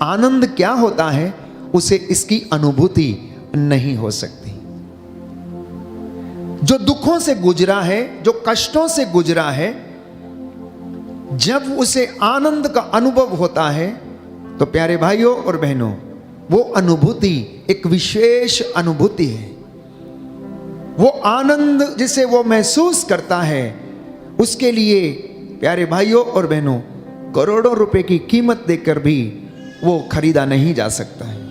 आनंद क्या होता है, उसे इसकी अनुभूति नहीं हो सकती। जो दुखों से गुजरा है, जो कष्टों से गुजरा है, जब उसे आनंद का अनुभव होता है, तो प्यारे भाइयों और बहनों, वो अनुभूति एक विशेष अनुभूति है। वो आनंद जिसे वो महसूस करता है, उसके लिए प्यारे भाइयों और बहनों, करोड़ों रुपए की कीमत देकर भी वो खरीदा नहीं जा सकता है।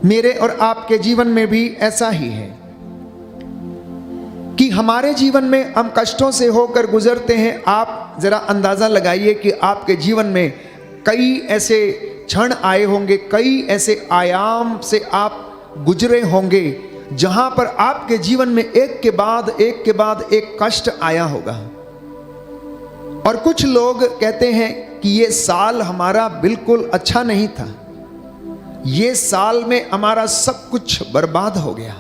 मेरे और आपके जीवन में भी ऐसा ही है कि हमारे जीवन में हम कष्टों से होकर गुजरते हैं। आप जरा अंदाजा लगाइए कि आपके जीवन में कई ऐसे क्षण आए होंगे, कई ऐसे आयाम से आप गुजरे होंगे जहां पर आपके जीवन में एक के बाद एक कष्ट आया होगा। और कुछ लोग कहते हैं कि ये साल हमारा बिल्कुल अच्छा नहीं था, ये साल में हमारा सब कुछ बर्बाद हो गया,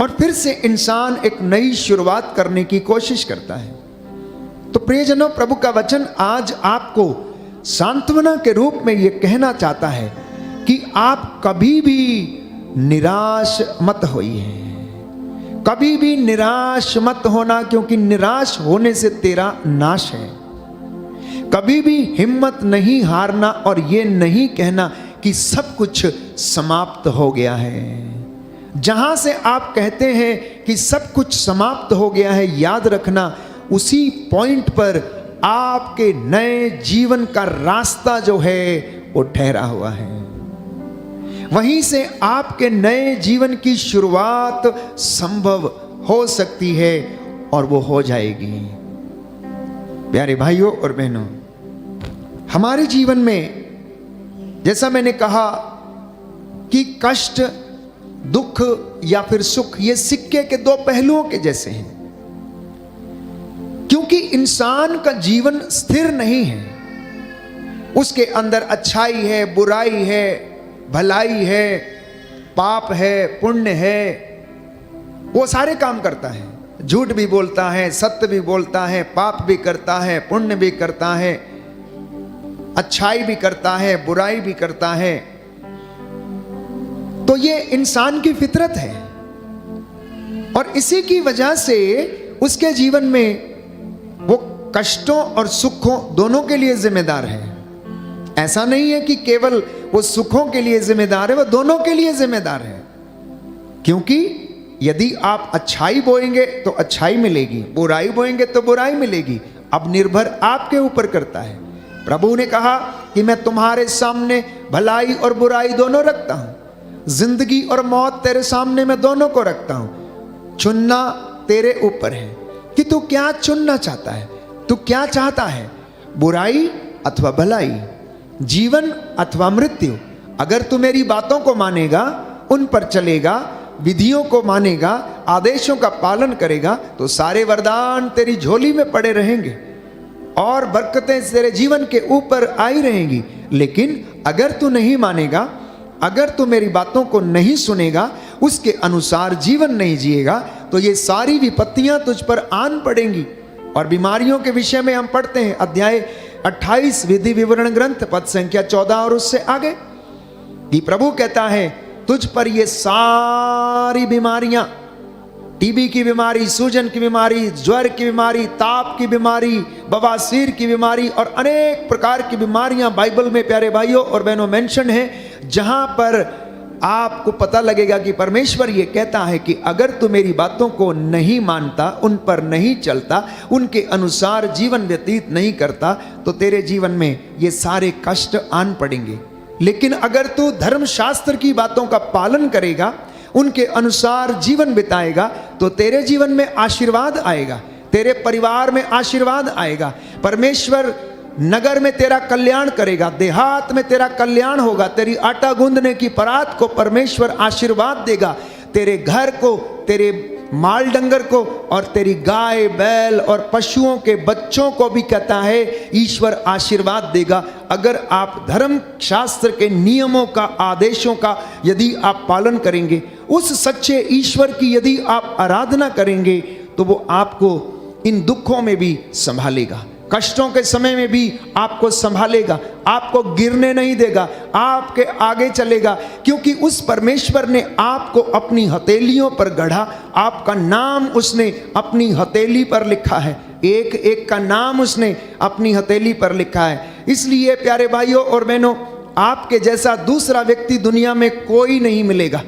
और फिर से इंसान एक नई शुरुआत करने की कोशिश करता है। तो प्रियजनों, प्रभु का वचन आज आपको सांत्वना के रूप में यह कहना चाहता है कि आप कभी भी निराश मत होइए, कभी भी निराश मत होना, क्योंकि निराश होने से तेरा नाश है। कभी भी हिम्मत नहीं हारना और ये नहीं कहना कि सब कुछ समाप्त हो गया है। जहां से आप कहते हैं कि सब कुछ समाप्त हो गया है, याद रखना उसी पॉइंट पर आपके नए जीवन का रास्ता जो है वो ठहरा हुआ है। वहीं से आपके नए जीवन की शुरुआत संभव हो सकती है और वो हो जाएगी। प्यारे भाइयों और बहनों, हमारे जीवन में जैसा मैंने कहा कि कष्ट, दुख या फिर सुख, ये सिक्के के दो पहलुओं के जैसे हैं, क्योंकि इंसान का जीवन स्थिर नहीं है। उसके अंदर अच्छाई है, बुराई है, भलाई है, पाप है, पुण्य है, वो सारे काम करता है। झूठ भी बोलता है, सत्य भी बोलता है, पाप भी करता है, पुण्य भी करता है, अच्छाई भी करता है, बुराई भी करता है। तो ये इंसान की फितरत है, और इसी की वजह से उसके जीवन में वो कष्टों और सुखों दोनों के लिए जिम्मेदार है। ऐसा नहीं है कि केवल वो सुखों के लिए जिम्मेदार है, वो दोनों के लिए जिम्मेदार है। क्योंकि यदि आप अच्छाई बोएंगे तो अच्छाई मिलेगी, बुराई बोएंगे तो बुराई मिलेगी। अब निर्भर आपके ऊपर करता है। प्रभु ने कहा कि मैं तुम्हारे सामने भलाई और बुराई दोनों रखता हूं, जिंदगी और मौत तेरे सामने मैं दोनों को रखता हूं। चुनना तेरे ऊपर है कि तू क्या चुनना चाहता है, तू क्या चाहता है, बुराई अथवा भलाई, जीवन अथवा मृत्यु। अगर तू मेरी बातों को मानेगा, उन पर चलेगा, विधियों को मानेगा, आदेशों का पालन करेगा, तो सारे वरदान तेरी झोली में पड़े रहेंगे और बरकतें तेरे जीवन के ऊपर आई रहेंगी। लेकिन अगर तू नहीं मानेगा, अगर तू मेरी बातों को नहीं सुनेगा, उसके अनुसार जीवन नहीं जिएगा, तो ये सारी विपत्तियां तुझ पर आन पड़ेंगी। और बीमारियों के विषय में हम पढ़ते हैं अध्याय 28 विधि विवरण ग्रंथ पद संख्या 14 और उससे आगे कि प्रभु कहता है तुझ पर ये सारी बीमारियां, टीबी की बीमारी, सूजन की बीमारी, ज्वर की बीमारी, ताप की बीमारी, बवासीर की बीमारी और अनेक प्रकार की बीमारियां बाइबल में प्यारे भाइयों और बहनों मेंशन है, जहां पर आपको पता लगेगा कि परमेश्वर ये कहता है कि अगर तू मेरी बातों को नहीं मानता, उन पर नहीं चलता, उनके अनुसार जीवन व्यतीत नहीं करता, तो तेरे जीवन में ये सारे कष्ट आन पड़ेंगे। लेकिन अगर तू धर्मशास्त्र की बातों का पालन करेगा, उनके अनुसार जीवन बिताएगा, तो तेरे जीवन में आशीर्वाद आएगा, तेरे परिवार में आशीर्वाद आएगा। परमेश्वर नगर में तेरा कल्याण करेगा, देहात में तेरा कल्याण होगा, तेरी आटा गूंदने की परात को परमेश्वर आशीर्वाद देगा, तेरे घर को, तेरे माल डंगर को और तेरी गाय बैल और पशुओं के बच्चों को भी कहता है ईश्वर आशीर्वाद देगा। अगर आप धर्म शास्त्र के नियमों का, आदेशों का यदि आप पालन करेंगे, उस सच्चे ईश्वर की यदि आप आराधना करेंगे, तो वो आपको इन दुखों में भी संभालेगा, कष्टों के समय में भी आपको संभालेगा, आपको गिरने नहीं देगा, आपके आगे चलेगा, क्योंकि उस परमेश्वर ने आपको अपनी हथेलियों पर गढ़ा, आपका नाम उसने अपनी हथेली पर लिखा है, एक एक का नाम उसने अपनी हथेली पर लिखा है। इसलिए प्यारे भाइयों और बहनों, आपके जैसा दूसरा व्यक्ति दुनिया में कोई नहीं मिलेगा।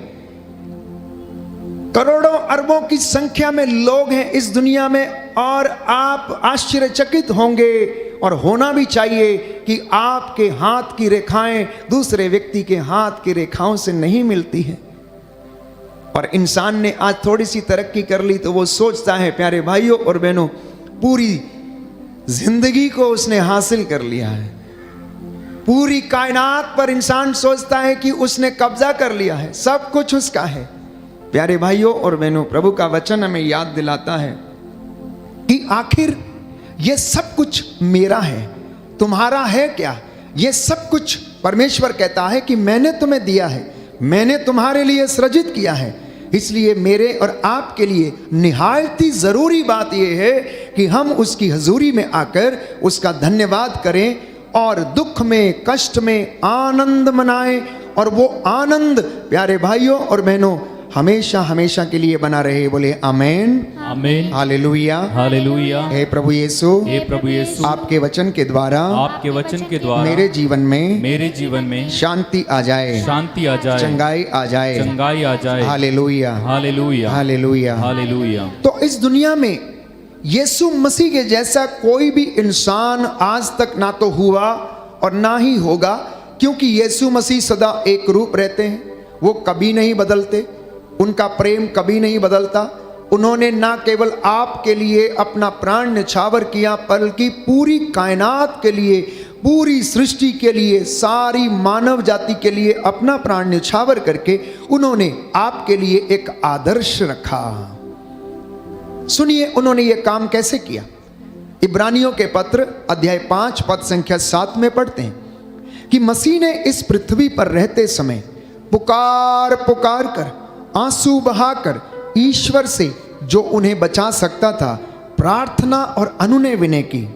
करोड़ों अरबों की संख्या में लोग हैं इस दुनिया में, और आप आश्चर्यचकित होंगे और होना भी चाहिए कि आपके हाथ की रेखाएं दूसरे व्यक्ति के हाथ की रेखाओं से नहीं मिलती है। और इंसान ने आज थोड़ी सी तरक्की कर ली तो वो सोचता है, प्यारे भाइयों और बहनों, पूरी जिंदगी को उसने हासिल कर लिया है। पूरी कायनात पर इंसान सोचता है कि उसने कब्जा कर लिया है, सब कुछ उसका है। प्यारे भाइयों और बहनों, प्रभु का वचन हमें याद दिलाता है कि आखिर ये सब कुछ मेरा है, तुम्हारा है क्या? ये सब कुछ परमेश्वर कहता है कि मैंने तुम्हें दिया है, मैंने तुम्हारे लिए सृजित किया है। इसलिए मेरे और आपके लिए निहायत ही जरूरी बात यह है कि हम उसकी हजूरी में आकर उसका धन्यवाद करें और दुख में, कष्ट में आनंद मनाएं। और वो आनंद प्यारे भाइयों और बहनों हमेशा हमेशा के लिए बना रहे। बोले आमेन, आमेन, हालेलुया, हालेलुया। हे प्रभु यीशु, हे प्रभु यीशु, आपके वचन के द्वारा, आपके वचन के द्वारा मेरे जीवन में शांति आ जाए, शांति आ जाए, चंगाई आ जाए, चंगाई आ जाए। Hallelujah, hallelujah, hallelujah, hallelujah. तो इस दुनिया में यीशु मसीह के जैसा कोई भी इंसान आज तक ना तो हुआ और ना ही होगा, क्योंकि यीशु मसीह सदा एक रूप रहते हैं, वो कभी नहीं बदलते, उनका प्रेम कभी नहीं बदलता। उन्होंने ना केवल आपके लिए अपना प्राण न्यौछावर किया, बल्कि पूरी कायनात के लिए, पूरी सृष्टि के लिए, सारी मानव जाति के लिए अपना प्राण न्यौछावर करके उन्होंने आपके लिए एक आदर्श रखा। सुनिए उन्होंने ये काम कैसे किया। इब्रानियों के पत्र अध्याय 5 पद संख्या 7 में पढ़ते हैं कि मसीह ने इस पृथ्वी पर रहते समय पुकार पुकार कर, आंसू बहाकर ईश्वर से जो उन्हें बचा सकता था प्रार्थना और अनुनय विनय की।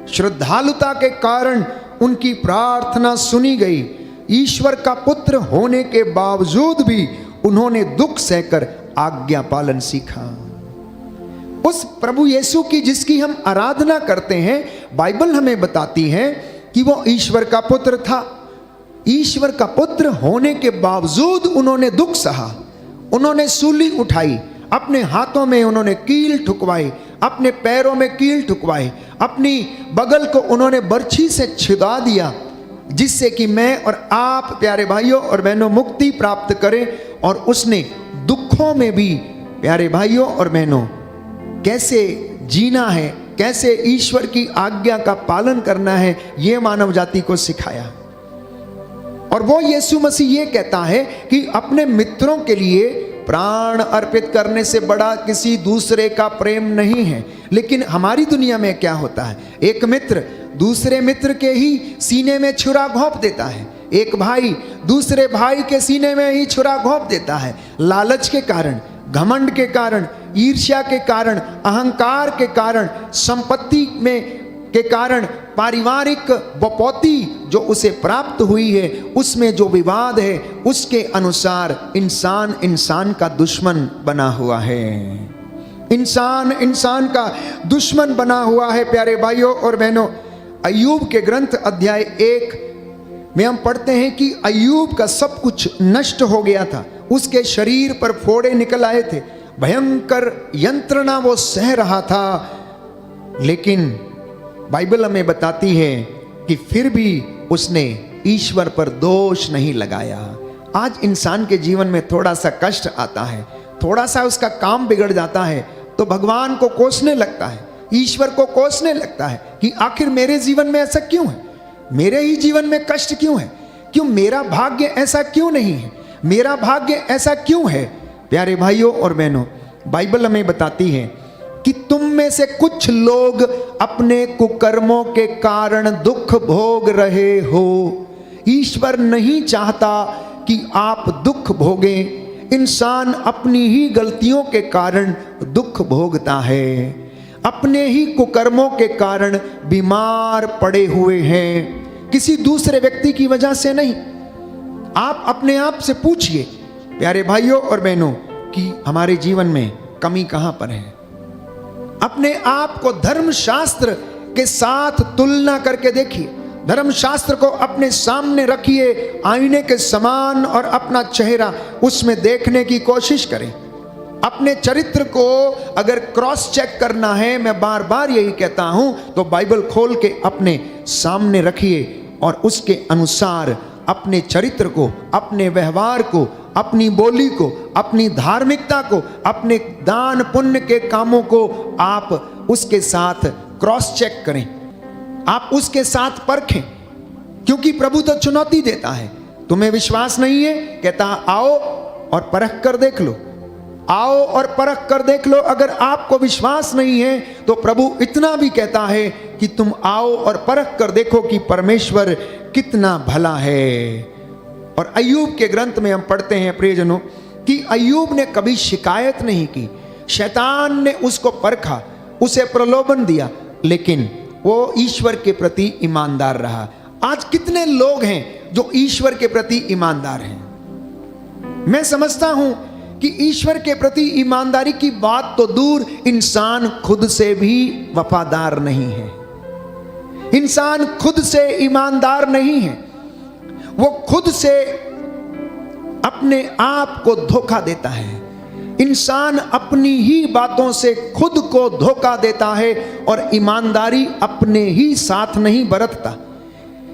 श्रद्धालुता के कारण उनकी प्रार्थना सुनी गई। ईश्वर का पुत्र होने के बावजूद भी उन्होंने दुख सहकर आज्ञा पालन सीखा। उस प्रभु यीशु की जिसकी हम आराधना करते हैं, बाइबल हमें बताती है कि वो ईश्वर का पुत्र था। ईश्वर का पुत्र होने के बावजूद उन्होंने दुख सहा, उन्होंने सूली उठाई, अपने हाथों में उन्होंने कील ठुकवाई, अपने पैरों में कील ठुकवाई, अपनी बगल को उन्होंने बर्छी से छिदा दिया, जिससे कि मैं और आप प्यारे भाइयों और बहनों मुक्ति प्राप्त करें। और उसने दुखों में भी प्यारे भाइयों और बहनों कैसे जीना है, कैसे ईश्वर की आज्ञा का पालन करना है, यह मानव जाति को सिखाया। और वो यीशु मसीह ये कहता है कि अपने मित्रों के लिए प्राण अर्पित करने से बड़ा किसी दूसरे का प्रेम नहीं है। लेकिन हमारी दुनिया में क्या होता है, एक मित्र दूसरे मित्र के ही सीने में छुरा घोंप देता है, एक भाई दूसरे भाई के सीने में ही छुरा घोंप देता है। लालच के कारण, घमंड के कारण, ईर्ष्या के कारण, अहंकार के कारण, संपत्ति में के कारण, पारिवारिक बपौती जो उसे प्राप्त हुई है उसमें जो विवाद है, उसके अनुसार इंसान इंसान का दुश्मन बना हुआ है। इंसान इंसान का दुश्मन बना हुआ है। प्यारे भाइयों और बहनों, अय्यूब के ग्रंथ अध्याय 1 में हम पढ़ते हैं कि अय्यूब का सब कुछ नष्ट हो गया था, उसके शरीर पर फोड़े निकल आए थे, भयंकर यंत्रणा वो सह रहा था। लेकिन बाइबल हमें बताती है कि फिर भी उसने ईश्वर पर दोष नहीं लगाया। आज इंसान के जीवन में थोड़ा सा कष्ट आता है, थोड़ा सा उसका काम बिगड़ जाता है तो भगवान को कोसने लगता है, ईश्वर को कोसने लगता है कि आखिर मेरे जीवन में ऐसा क्यों है, मेरे ही जीवन में कष्ट क्यों है, क्यों मेरा भाग्य ऐसा क्यों नहीं है, मेरा भाग्य ऐसा क्यों है। प्यारे भाइयों और बहनों, बाइबल हमें बताती है कि तुम में से कुछ लोग अपने कुकर्मों के कारण दुख भोग रहे हो। ईश्वर नहीं चाहता कि आप दुख भोगें। इंसान अपनी ही गलतियों के कारण दुख भोगता है, अपने ही कुकर्मों के कारण बीमार पड़े हुए हैं, किसी दूसरे व्यक्ति की वजह से नहीं। आप अपने आप से पूछिए प्यारे भाइयों और बहनों कि हमारे जीवन में कमी कहां पर है। अपने आप को धर्मशास्त्र के साथ तुलना करके देखिए, धर्मशास्त्र को अपने सामने रखिए आईने के समान और अपना चेहरा उसमें देखने की कोशिश करें। अपने चरित्र को अगर क्रॉस चेक करना है, मैं बार बार यही कहता हूं, तो बाइबल खोल के अपने सामने रखिए और उसके अनुसार अपने चरित्र को, अपने व्यवहार को, अपनी बोली को, अपनी धार्मिकता को, अपने दान पुण्य के कामों को आप उसके साथ क्रॉस चेक करें, आप उसके साथ परखें। क्योंकि प्रभु तो चुनौती देता है। तुम्हें विश्वास नहीं है, कहता आओ और परख कर देख लो, आओ और परख कर देख लो। अगर आपको विश्वास नहीं है तो प्रभु इतना भी कहता है कि तुम आओ और परख कर देखो कि परमेश्वर कितना भला है। और अय्यूब के ग्रंथ में हम पढ़ते हैं प्रियजनों कि अय्यूब ने कभी शिकायत नहीं की। शैतान ने उसको परखा, उसे प्रलोभन दिया, लेकिन वो ईश्वर के प्रति ईमानदार रहा। आज कितने लोग हैं जो ईश्वर के प्रति ईमानदार हैं? मैं समझता हूं कि ईश्वर के प्रति ईमानदारी की बात तो दूर, इंसान खुद से भी वफादार नहीं है। इंसान खुद से ईमानदार नहीं है। वो खुद से अपने आप को धोखा देता है। इंसान अपनी ही बातों से खुद को धोखा देता है और ईमानदारी अपने ही साथ नहीं बरतता।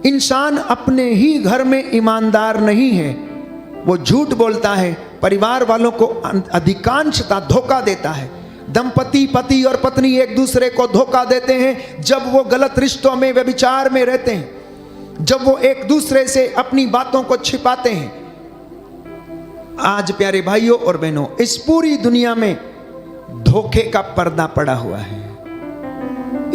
इंसान अपने ही घर में ईमानदार नहीं है। वो झूठ बोलता है, परिवार वालों को अधिकांशतः धोखा देता है। दंपति, पति और पत्नी एक दूसरे को धोखा देते हैं जब वो गलत रिश्तों में, व्यभिचार में रहते हैं, जब वो एक दूसरे से अपनी बातों को छिपाते हैं। आज प्यारे भाइयों और बहनों, इस पूरी दुनिया में धोखे का पर्दा पड़ा हुआ है।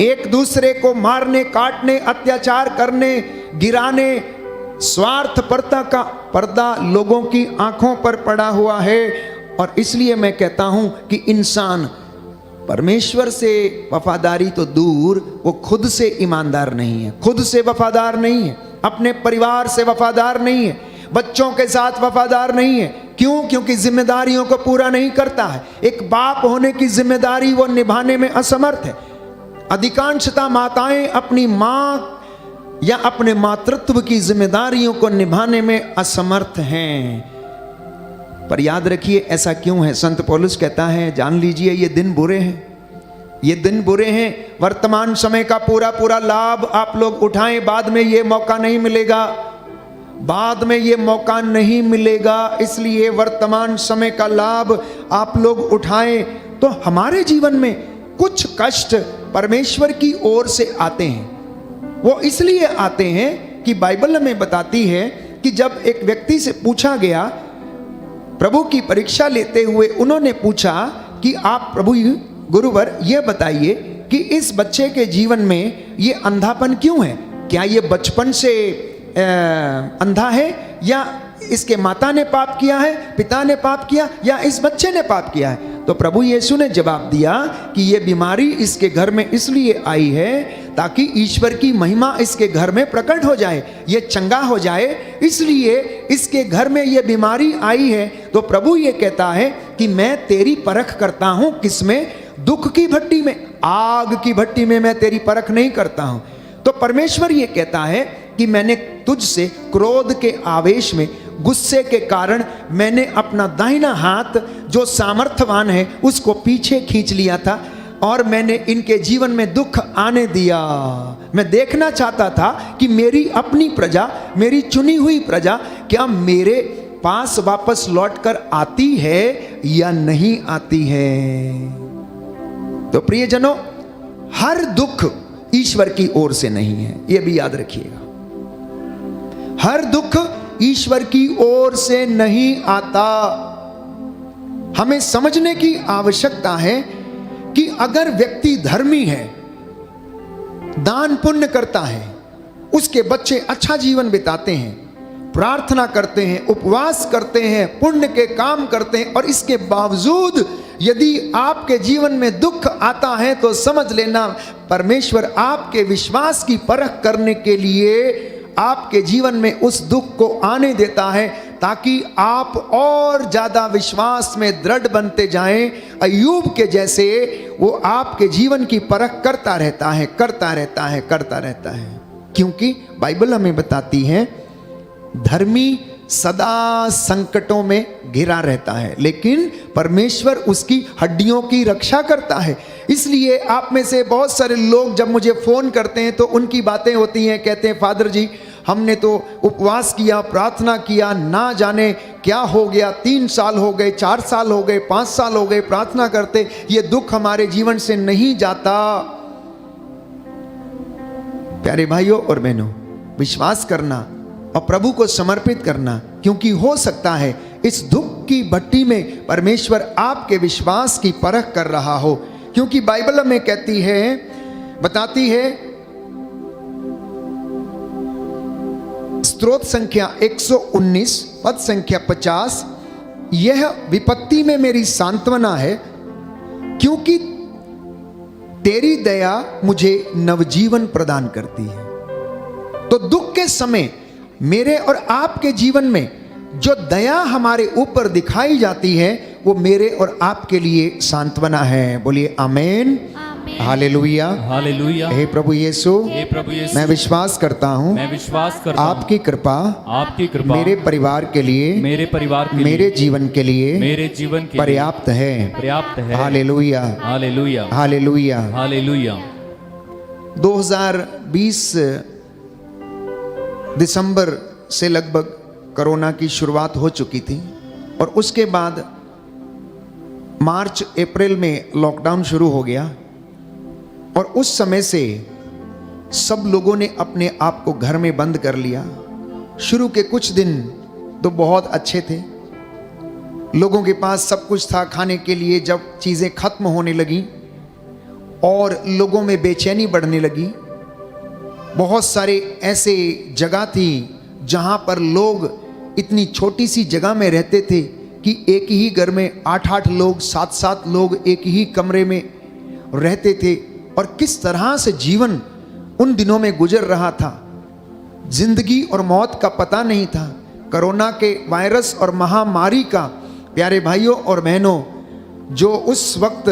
एक दूसरे को मारने, काटने, अत्याचार करने, गिराने, स्वार्थपरता का पर्दा लोगों की आंखों पर पड़ा हुआ है। और इसलिए मैं कहता हूं कि इंसान परमेश्वर से वफादारी तो दूर, वो खुद से ईमानदार नहीं है, खुद से वफादार नहीं है, अपने परिवार से वफादार नहीं है, बच्चों के साथ वफादार नहीं है। क्यों? क्योंकि जिम्मेदारियों को पूरा नहीं करता है। एक बाप होने की जिम्मेदारी वो निभाने में असमर्थ है। अधिकांशतः माताएं अपनी मां या अपने मातृत्व की जिम्मेदारियों को निभाने में असमर्थ हैं। पर याद रखिए ऐसा क्यों है? संत पौलुस कहता है, जान लीजिए ये दिन बुरे हैं, ये दिन बुरे हैं। वर्तमान समय का पूरा पूरा लाभ आप लोग उठाएं, बाद में ये मौका नहीं मिलेगा, बाद में ये मौका नहीं मिलेगा। इसलिए वर्तमान समय का लाभ आप लोग उठाएं। तो हमारे जीवन में कुछ कष्ट परमेश्वर की ओर से आते हैं। वो इसलिए आते हैं कि बाइबल हमें बताती है कि जब एक व्यक्ति से पूछा गया, प्रभु की परीक्षा लेते हुए उन्होंने पूछा कि आप प्रभु गुरुवर ये बताइए कि इस बच्चे के जीवन में ये अंधापन क्यों है? क्या ये बचपन से अंधा है, या इसके माता ने पाप किया है, पिता ने पाप किया, या इस बच्चे ने पाप किया है? तो प्रभु यीशु ने जवाब दिया कि ये बीमारी इसके घर में इसलिए आई है ताकि ईश्वर की महिमा इसके घर में प्रकट हो जाए, ये चंगा हो जाए, इसलिए इसके घर में ये बीमारी आई है। तो प्रभु ये कहता है कि मैं तेरी परख करता हूं, किसमें? दुख की भट्टी में, आग की भट्टी में मैं तेरी परख नहीं करता हूं। तो परमेश्वर ये कहता है कि मैंने तुझसे क्रोध के आवेश में, गुस्से के कारण मैंने अपना दाहिना हाथ जो सामर्थ्यवान है उसको पीछे खींच लिया था और मैंने इनके जीवन में दुख आने दिया। मैं देखना चाहता था कि मेरी अपनी प्रजा, मेरी चुनी हुई प्रजा क्या मेरे पास वापस लौटकर आती है या नहीं आती है। तो प्रियजनों, हर दुख ईश्वर की ओर से नहीं है, यह भी याद रखिएगा। हर दुख ईश्वर की ओर से नहीं आता। हमें समझने की आवश्यकता है कि अगर व्यक्ति धर्मी है, दान पुण्य करता है, उसके बच्चे अच्छा जीवन बिताते हैं, प्रार्थना करते हैं, उपवास करते हैं, पुण्य के काम करते हैं, और इसके बावजूद यदि आपके जीवन में दुख आता है तो समझ लेना परमेश्वर आपके विश्वास की परख करने के लिए आपके जीवन में उस दुख को आने देता है ताकि आप और ज्यादा विश्वास में दृढ़ बनते जाएं। अय्यूब के जैसे वो आपके जीवन की परख करता रहता है, करता रहता है, करता रहता है। क्योंकि बाइबल हमें बताती है धर्मी सदा संकटों में घिरा रहता है, लेकिन परमेश्वर उसकी हड्डियों की रक्षा करता है। इसलिए आप में से बहुत सारे लोग जब मुझे फ़ोन करते हैं तो उनकी बातें होती हैं, कहते हैं फादर जी हमने तो उपवास किया, प्रार्थना किया, ना जाने क्या हो गया, 3 साल हो गए, 4 साल हो गए, 5 साल हो गए प्रार्थना करते, ये दुख हमारे जीवन से नहीं जाता। प्यारे भाइयों और बहनों, विश्वास करना और प्रभु को समर्पित करना, क्योंकि हो सकता है इस दुख की भट्टी में परमेश्वर आपके विश्वास की परख कर रहा हो। क्योंकि बाइबल में कहती है, बताती है, स्तोत्र संख्या 119 पद संख्या 50, यह विपत्ति में मेरी सांत्वना है, क्योंकि तेरी दया मुझे नवजीवन प्रदान करती है। तो दुख के समय मेरे और आपके जीवन में जो दया हमारे ऊपर दिखाई जाती है वो मेरे और आपके लिए सांत्वना है। बोलिए आमेन, हालेलुया, हालेलुया। हे प्रभु यीशु, हे प्रभु यीशु, मैं विश्वास करता हूँ, मैं विश्वास करता हूँ, आपकी कृपा मेरे परिवार के लिए, मेरे परिवार के मेरे जीवन के लिए, मेरे जीवन के पर्याप्त है, पर्याप्त है। Hallelujah, hallelujah, hallelujah. हालेलुया। 2020 दिसंबर से लगभग कोरोना की शुरुआत हो चुकी थी और उसके बाद मार्च अप्रैल में लॉकडाउन शुरू हो गया और उस समय से सब लोगों ने अपने आप को घर में बंद कर लिया। शुरू के कुछ दिन तो बहुत अच्छे थे, लोगों के पास सब कुछ था खाने के लिए। जब चीज़ें खत्म होने लगी और लोगों में बेचैनी बढ़ने लगी, बहुत सारे ऐसे जगह थी जहाँ पर लोग इतनी छोटी सी जगह में रहते थे कि एक ही घर में 8-8 लोग, 7-7 लोग एक ही कमरे में रहते थे और किस तरह से जीवन उन दिनों में गुजर रहा था। जिंदगी और मौत का पता नहीं था। कोरोना के वायरस और महामारी का, प्यारे भाइयों और बहनों, जो उस वक्त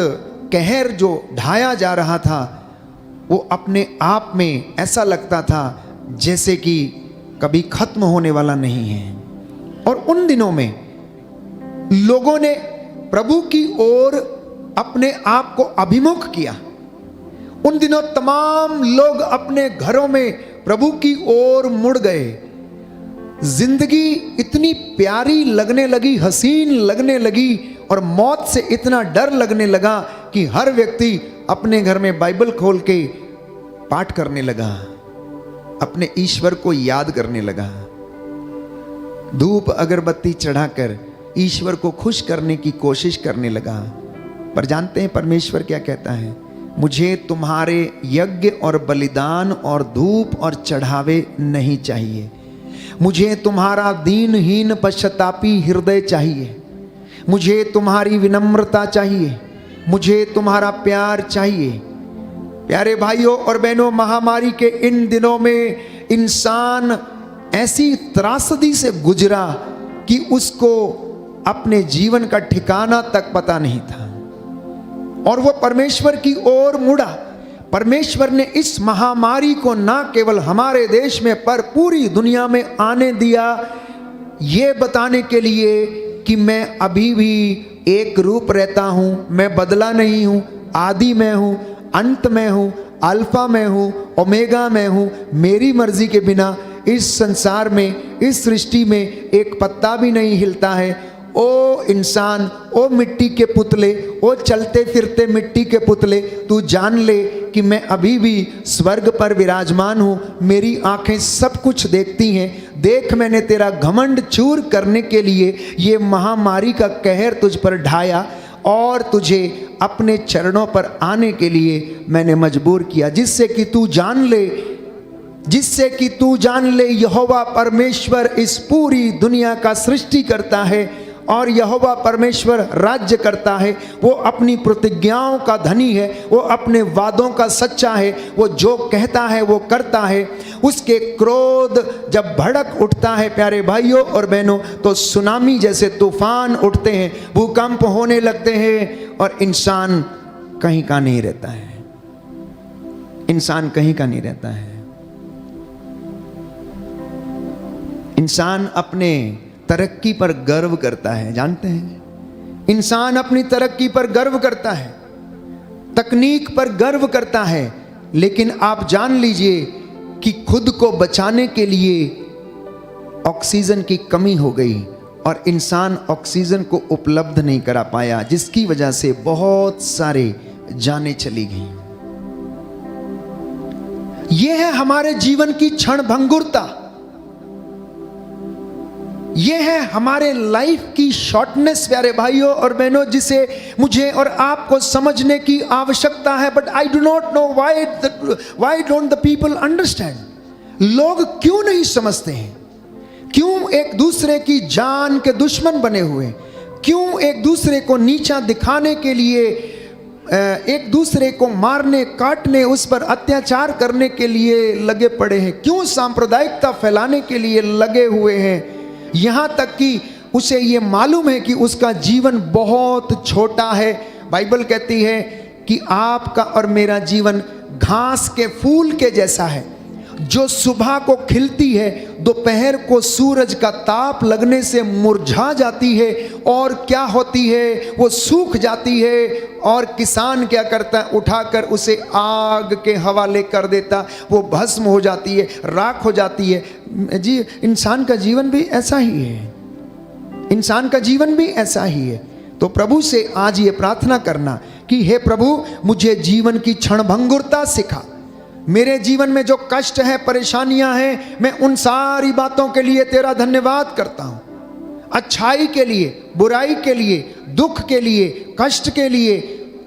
कहर जो ढाया जा रहा था वो अपने आप में ऐसा लगता था जैसे कि कभी खत्म होने वाला नहीं है। और उन दिनों में लोगों ने प्रभु की ओर अपने आप को अभिमुख किया। उन दिनों तमाम लोग अपने घरों में प्रभु की ओर मुड़ गए। जिंदगी इतनी प्यारी लगने लगी, हसीन लगने लगी और मौत से इतना डर लगने लगा कि हर व्यक्ति अपने घर में बाइबल खोल के पाठ करने लगा, अपने ईश्वर को याद करने लगा, धूप अगरबत्ती चढ़ाकर ईश्वर को खुश करने की कोशिश करने लगा। पर जानते हैं परमेश्वर क्या कहता है? मुझे तुम्हारे यज्ञ और बलिदान और धूप और चढ़ावे नहीं चाहिए, मुझे तुम्हारा दीनहीन पश्चातापी हृदय चाहिए, मुझे तुम्हारी विनम्रता चाहिए, मुझे तुम्हारा प्यार चाहिए। प्यारे भाइयों और बहनों, महामारी के इन दिनों में इंसान ऐसी त्रासदी से गुजरा कि उसको अपने जीवन का ठिकाना तक पता नहीं था और वो परमेश्वर की ओर मुड़ा। परमेश्वर ने इस महामारी को ना केवल हमारे देश में पर पूरी दुनिया में आने दिया, ये बताने के लिए कि मैं अभी भी एक रूप रहता हूं, मैं बदला नहीं हूं, आदि मैं हूं, अंत में हूं, अल्फा में हूं, ओमेगा में हूं। मेरी मर्जी के बिना इस संसार में, इस सृष्टि में एक पत्ता भी नहीं हिलता है। ओ इंसान, ओ मिट्टी के पुतले, ओ चलते फिरते मिट्टी के पुतले, तू जान ले कि मैं अभी भी स्वर्ग पर विराजमान हूँ। मेरी आंखें सब कुछ देखती हैं। देख, मैंने तेरा घमंड चूर करने के लिए ये महामारी का कहर तुझ पर ढाया और तुझे अपने चरणों पर आने के लिए मैंने मजबूर किया, जिससे कि तू जान ले, जिससे कि तू जान ले यहोवा परमेश्वर इस पूरी दुनिया का सृष्टि करता है और यहोवा परमेश्वर राज्य करता है। वो अपनी प्रतिज्ञाओं का धनी है, वो अपने वादों का सच्चा है, वो जो कहता है वो करता है। उसके क्रोध जब भड़क उठता है प्यारे भाइयों और बहनों, तो सुनामी जैसे तूफान उठते हैं, भूकंप होने लगते हैं और इंसान कहीं का नहीं रहता है। इंसान कहीं का नहीं रहता है। इंसान अपने तरक्की पर गर्व करता है। जानते हैं, इंसान अपनी तरक्की पर गर्व करता है, तकनीक पर गर्व करता है, लेकिन आप जान लीजिए कि खुद को बचाने के लिए ऑक्सीजन की कमी हो गई और इंसान ऑक्सीजन को उपलब्ध नहीं करा पाया, जिसकी वजह से बहुत सारे जानें चली गई। यह है हमारे जीवन की क्षणभंगुरता, यह है हमारे लाइफ की शॉर्टनेस प्यारे भाइयों और बहनों, जिसे मुझे और आपको समझने की आवश्यकता है। But I do not know why don't the people understand. लोग क्यों नहीं समझते हैं? क्यों एक दूसरे की जान के दुश्मन बने हुए? क्यों एक दूसरे को नीचा दिखाने के लिए, एक दूसरे को मारने काटने, उस पर अत्याचार करने के लिए लगे पड़े हैं? क्यों सांप्रदायिकता फैलाने के लिए लगे हुए हैं? यहां तक कि उसे ये मालूम है कि उसका जीवन बहुत छोटा है। बाइबल कहती है कि आपका और मेरा जीवन घास के फूल के जैसा है, जो सुबह को खिलती है, दोपहर को सूरज का ताप लगने से मुरझा जाती है और क्या होती है, वो सूख जाती है। और किसान क्या करता है, उठाकर उसे आग के हवाले कर देता, वो भस्म हो जाती है, राख हो जाती है। जी, इंसान का जीवन भी ऐसा ही है, इंसान का जीवन भी ऐसा ही है। तो प्रभु से आज ये प्रार्थना करना कि हे प्रभु, मुझे जीवन की क्षणभंगुरता सिखा। मेरे जीवन में जो कष्ट है, परेशानियां हैं, मैं उन सारी बातों के लिए तेरा धन्यवाद करता हूं। अच्छाई के लिए, बुराई के लिए, दुख के लिए, कष्ट के लिए,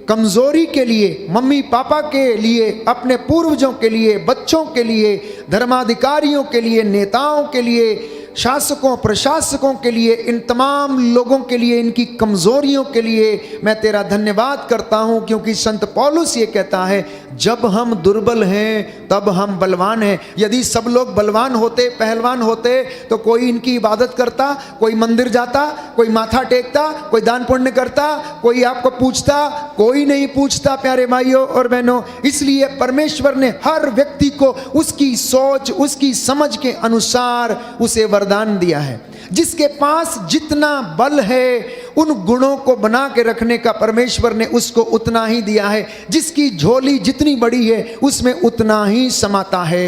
कमजोरी के लिए, मम्मी पापा के लिए, अपने पूर्वजों के लिए, बच्चों के लिए, धर्माधिकारियों के लिए, नेताओं के लिए, शासकों प्रशासकों के लिए, इन तमाम लोगों के लिए, इनकी कमजोरियों के लिए मैं तेरा धन्यवाद करता हूं। क्योंकि संत पौलुस ये कहता है, जब हम दुर्बल हैं तब हम बलवान हैं। यदि सब लोग बलवान होते, पहलवान होते, तो कोई इनकी इबादत करता, कोई मंदिर जाता, कोई माथा टेकता, कोई दान पुण्य करता, कोई आपको पूछता? कोई नहीं पूछता प्यारे भाइयों और बहनों। इसलिए परमेश्वर ने हर व्यक्ति को उसकी सोच, उसकी समझ के अनुसार उसे वरदान दिया है। जिसके पास जितना बल है, उन गुणों को बना के रखने का परमेश्वर ने उसको उतना ही दिया है। जिसकी झोली जितनी बड़ी है, उसमें उतना ही समाता है।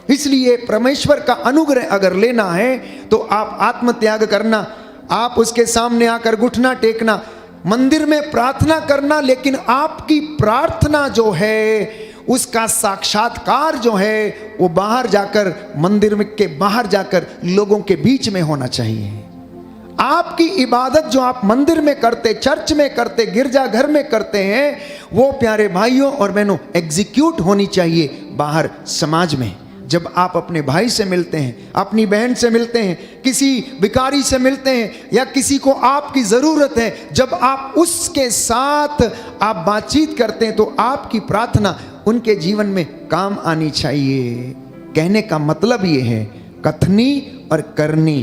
इसलिए परमेश्वर का अनुग्रह अगर लेना है तो आप आत्मत्याग करना, आप उसके सामने आकर घुटना टेकना, मंदिर में प्रार्थना करना, लेकिन आपकी प्रार्थना जो है उसका साक्षात्कार जो है वो बाहर जाकर, मंदिर में के बाहर जाकर लोगों के बीच में होना चाहिए। आपकी इबादत जो आप मंदिर में करते, चर्च में करते, गिरजाघर में करते हैं, वो प्यारे भाइयों और बहनों एग्जीक्यूट होनी चाहिए बाहर समाज में। जब आप अपने भाई से मिलते हैं, अपनी बहन से मिलते हैं, किसी भिखारी से मिलते हैं, या किसी को आपकी ज़रूरत है, जब आप उसके साथ आप बातचीत करते हैं तो आपकी प्रार्थना उनके जीवन में काम आनी चाहिए। कहने का मतलब ये है, कथनी और करनी,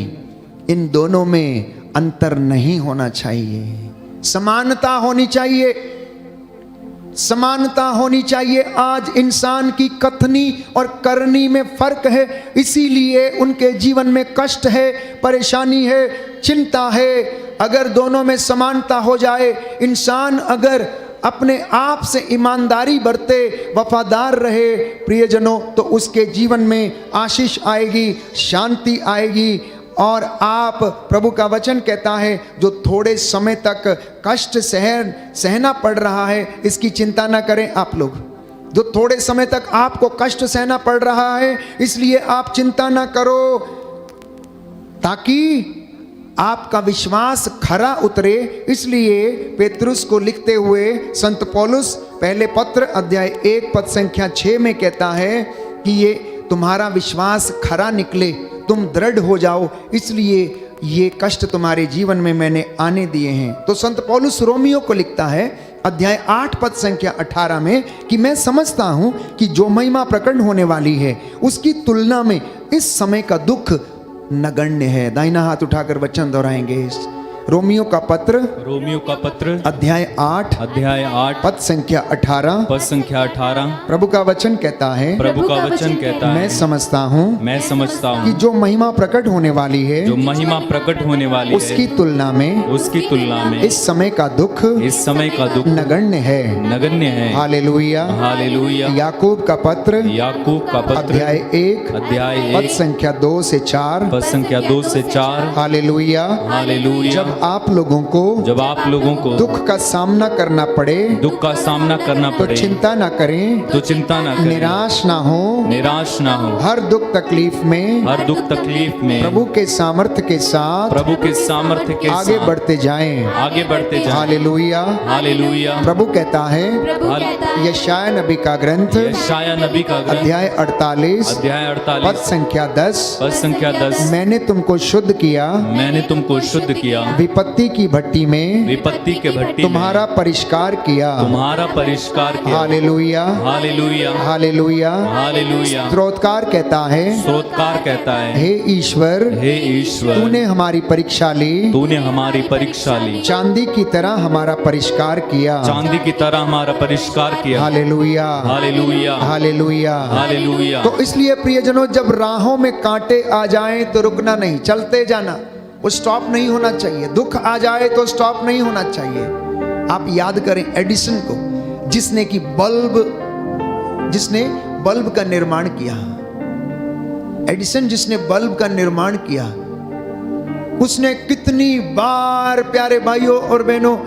इन दोनों में अंतर नहीं होना चाहिए। समानता होनी चाहिए, समानता होनी चाहिए। आज इंसान की कथनी और करनी में फर्क है, इसीलिए उनके जीवन में कष्ट है, परेशानी है, चिंता है। अगर दोनों में समानता हो जाए, इंसान अगर अपने आप से ईमानदारी बरते, वफादार रहे प्रियजनों, तो उसके जीवन में आशीष आएगी, शांति आएगी। और आप, प्रभु का वचन कहता है, जो थोड़े समय तक कष्ट सहना पड़ रहा है, इसकी चिंता ना करें आप लोग। जो थोड़े समय तक आपको कष्ट सहना पड़ रहा है, इसलिए आप चिंता ना करो, ताकि आपका विश्वास खरा उतरे। इसलिए पेतरुस को लिखते हुए संत पौलुस पहले पत्र अध्याय 1 पद संख्या 6 में कहता है कि ये तुम्हारा विश्वास खरा निकले, तुम दृढ़ हो जाओ, इसलिए ये कष्ट तुम्हारे जीवन में मैंने आने दिए हैं। तो संत पौलुस रोमियो को लिखता है अध्याय 8 पद संख्या 18 में कि मैं समझता हूं कि जो महिमा प्रकट होने वाली है, उसकी तुलना में इस समय का दुख नगण्य है। दाहिना हाथ उठाकर वचन दोहराएंगे, रोमियो का पत्र रोमियो का पत्र अध्याय 8 अध्याय 8 पद संख्या 18। पद संख्या 18। प्रभु का वचन कहता है, प्रभु का वचन कहता मैं है, समझता हूँ मैं समझता कि हूँ जो महिमा प्रकट होने वाली है जो महिमा प्रकट होने वाली उसकी है तुलना में उसकी तुलना में इस समय का दुख इस समय का दुख नगण्य है। नगण्य है। हालेलुया। हालेलुया। याकूब का पत्र याकूब का पत्र अध्याय 1 अध्याय पद 1 संख्या 2 से 4। पद संख्या 2 से 4। हालेलुया। हालेलुया। जब आप लोगों को जब आप लोगों को दुख का सामना करना पड़े दुख का सामना करना तो पड़े चिंता ना करें, तो चिंता ना करें, निराश ना हो। निराश ना हो। हर दुख तकलीफ में हर दुख तकलीफ में प्रभु के सामर्थ्य के साथ प्रभु के सामर्थ्य के आगे साथ बढ़ते जाएं। आगे बढ़ते जाएं। हालेलुया। हालेलुया। प्रभु कहता है, प्रभु हाल- कहता है, यशाया नबी का ग्रंथ यशाया नबी का ग्रंथ अध्याय 48 अध्याय पद 48 संख्या 10। पद संख्या 10। मैंने तुमको शुद्ध किया, मैंने तुमको शुद्ध किया, विपत्ति की भट्टी में विपत्ति के भट्टी में तुम्हारा परिष्कार किया। तुम्हारा परिष्कार किया। हालेलुया। हालेलुया। हालेलुया। हालेलुया। स्त्रोतकार कहता है, स्रोतकार कहता है, हे ईश्वर, हे ईश्वर, तूने हमारी परीक्षा ली, तूने हमारी परीक्षा ली, चांदी की तरह हमारा परिष्कार किया। चांदी की तरह हमारा परिष्कार किया। हालेलुया। हालेलुया। हालेलुया। हालेलुया। तो इसलिए प्रियजनों, जब राहों में कांटे आ जाएं तो रुकना नहीं, चलते जाना, वो स्टॉप नहीं होना चाहिए। दुख आ जाए तो स्टॉप नहीं होना चाहिए। आप याद करें एडिसन को, जिसने बल्ब का निर्माण किया। एडिसन जिसने बल्ब का निर्माण किया, उसने कितनी बार प्यारे भाइयों और बहनों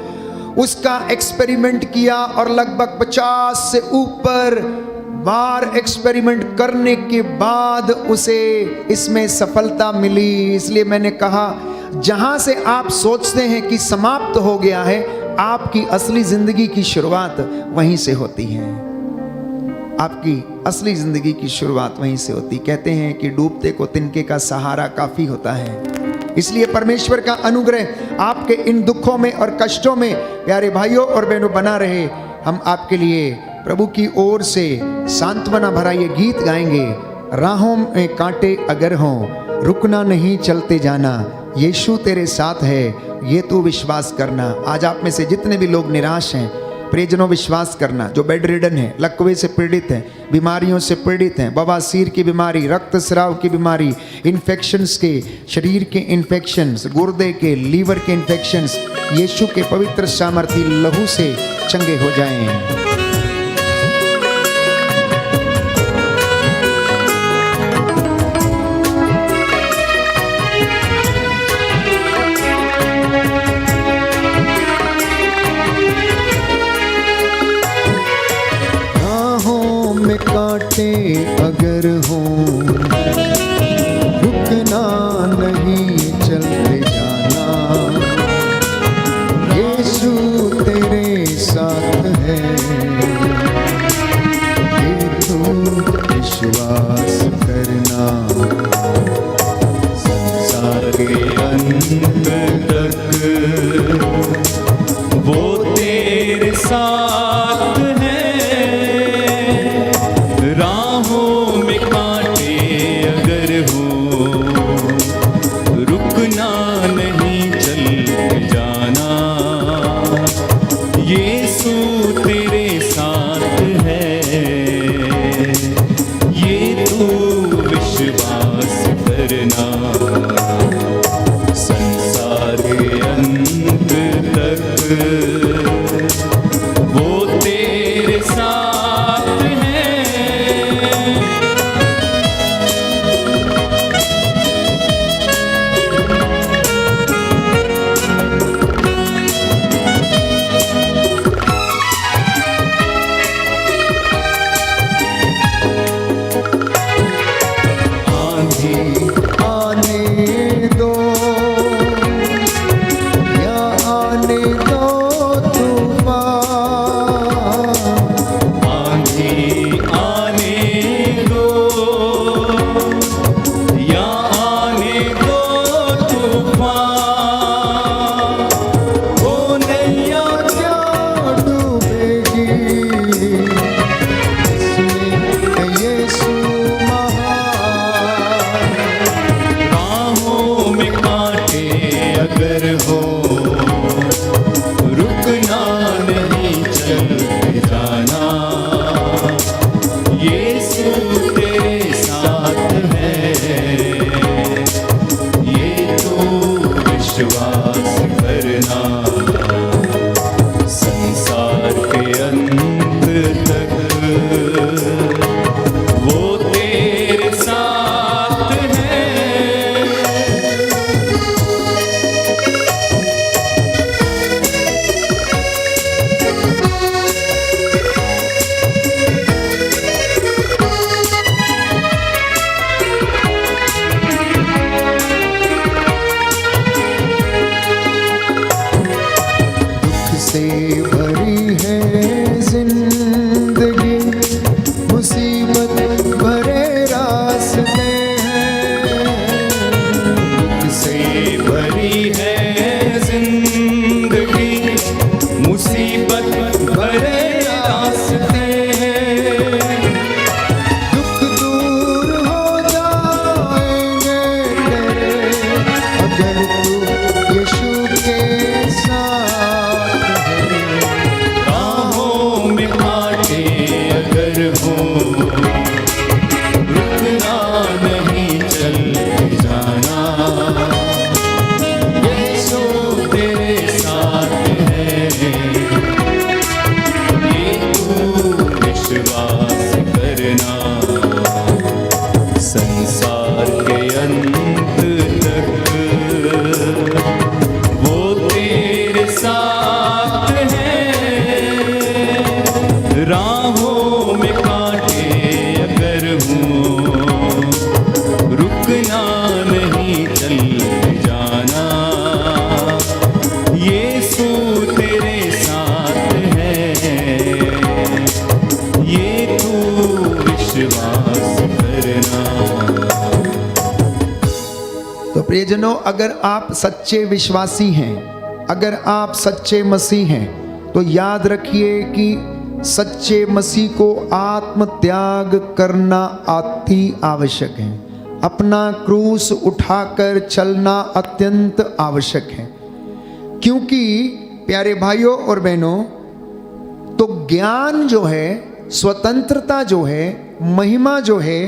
उसका एक्सपेरिमेंट किया और लगभग 50 से ऊपर बार एक्सपेरिमेंट करने के बाद उसे इसमें सफलता मिली। इसलिए मैंने कहा, जहां से आप सोचते हैं कि समाप्त हो गया है, आपकी असली जिंदगी की शुरुआत वहीं से होती है। आपकी असली जिंदगी की शुरुआत वहीं से होती। कहते हैं कि डूबते को तिनके का सहारा काफी होता है। इसलिए परमेश्वर का अनुग्रह आपके इन दुखों में और कष्टों में प्यारे भाइयों और बहनों बना रहे। हम आपके लिए प्रभु की ओर से सांत्वना भरा ये गीत गाएंगे। राहों में कांटे अगर हों, रुकना नहीं, चलते जाना, यीशु तेरे साथ है, ये तू विश्वास करना। आज आप में से जितने भी लोग निराश हैं, प्रियजनों, विश्वास करना। जो बेड रिडन है, लकवे से पीड़ित हैं, बीमारियों से पीड़ित हैं, बवासीर की बीमारी, रक्तस्राव की बीमारी, इन्फेक्शंस के, शरीर के इन्फेक्शंस, गुर्दे के, लीवर के इन्फेक्शंस, यीशु के पवित्र सामर्थी लहू से चंगे हो जाएं। कांटे अगर हों, रुकना नहीं, चलते जाना, यीशु तेरे साथ है, ये तू विश्वास करना। संसार के अंत तक वो तेरे साथ है। राहों में कांटे अगर हो, रुकना नहीं, चल जाना, यीशु तेरे साथ है, ये तू विश्वास करना। संसार के अंत तक वो तेरे साथ है। प्रियजनों, अगर आप सच्चे विश्वासी हैं, अगर आप सच्चे मसीह हैं, तो याद रखिए कि सच्चे मसीह को आत्म त्याग करना अति आवश्यक है। अपना क्रूस उठाकर चलना अत्यंत आवश्यक है। क्योंकि प्यारे भाइयों और बहनों, तो ज्ञान जो है, स्वतंत्रता जो है, महिमा जो है,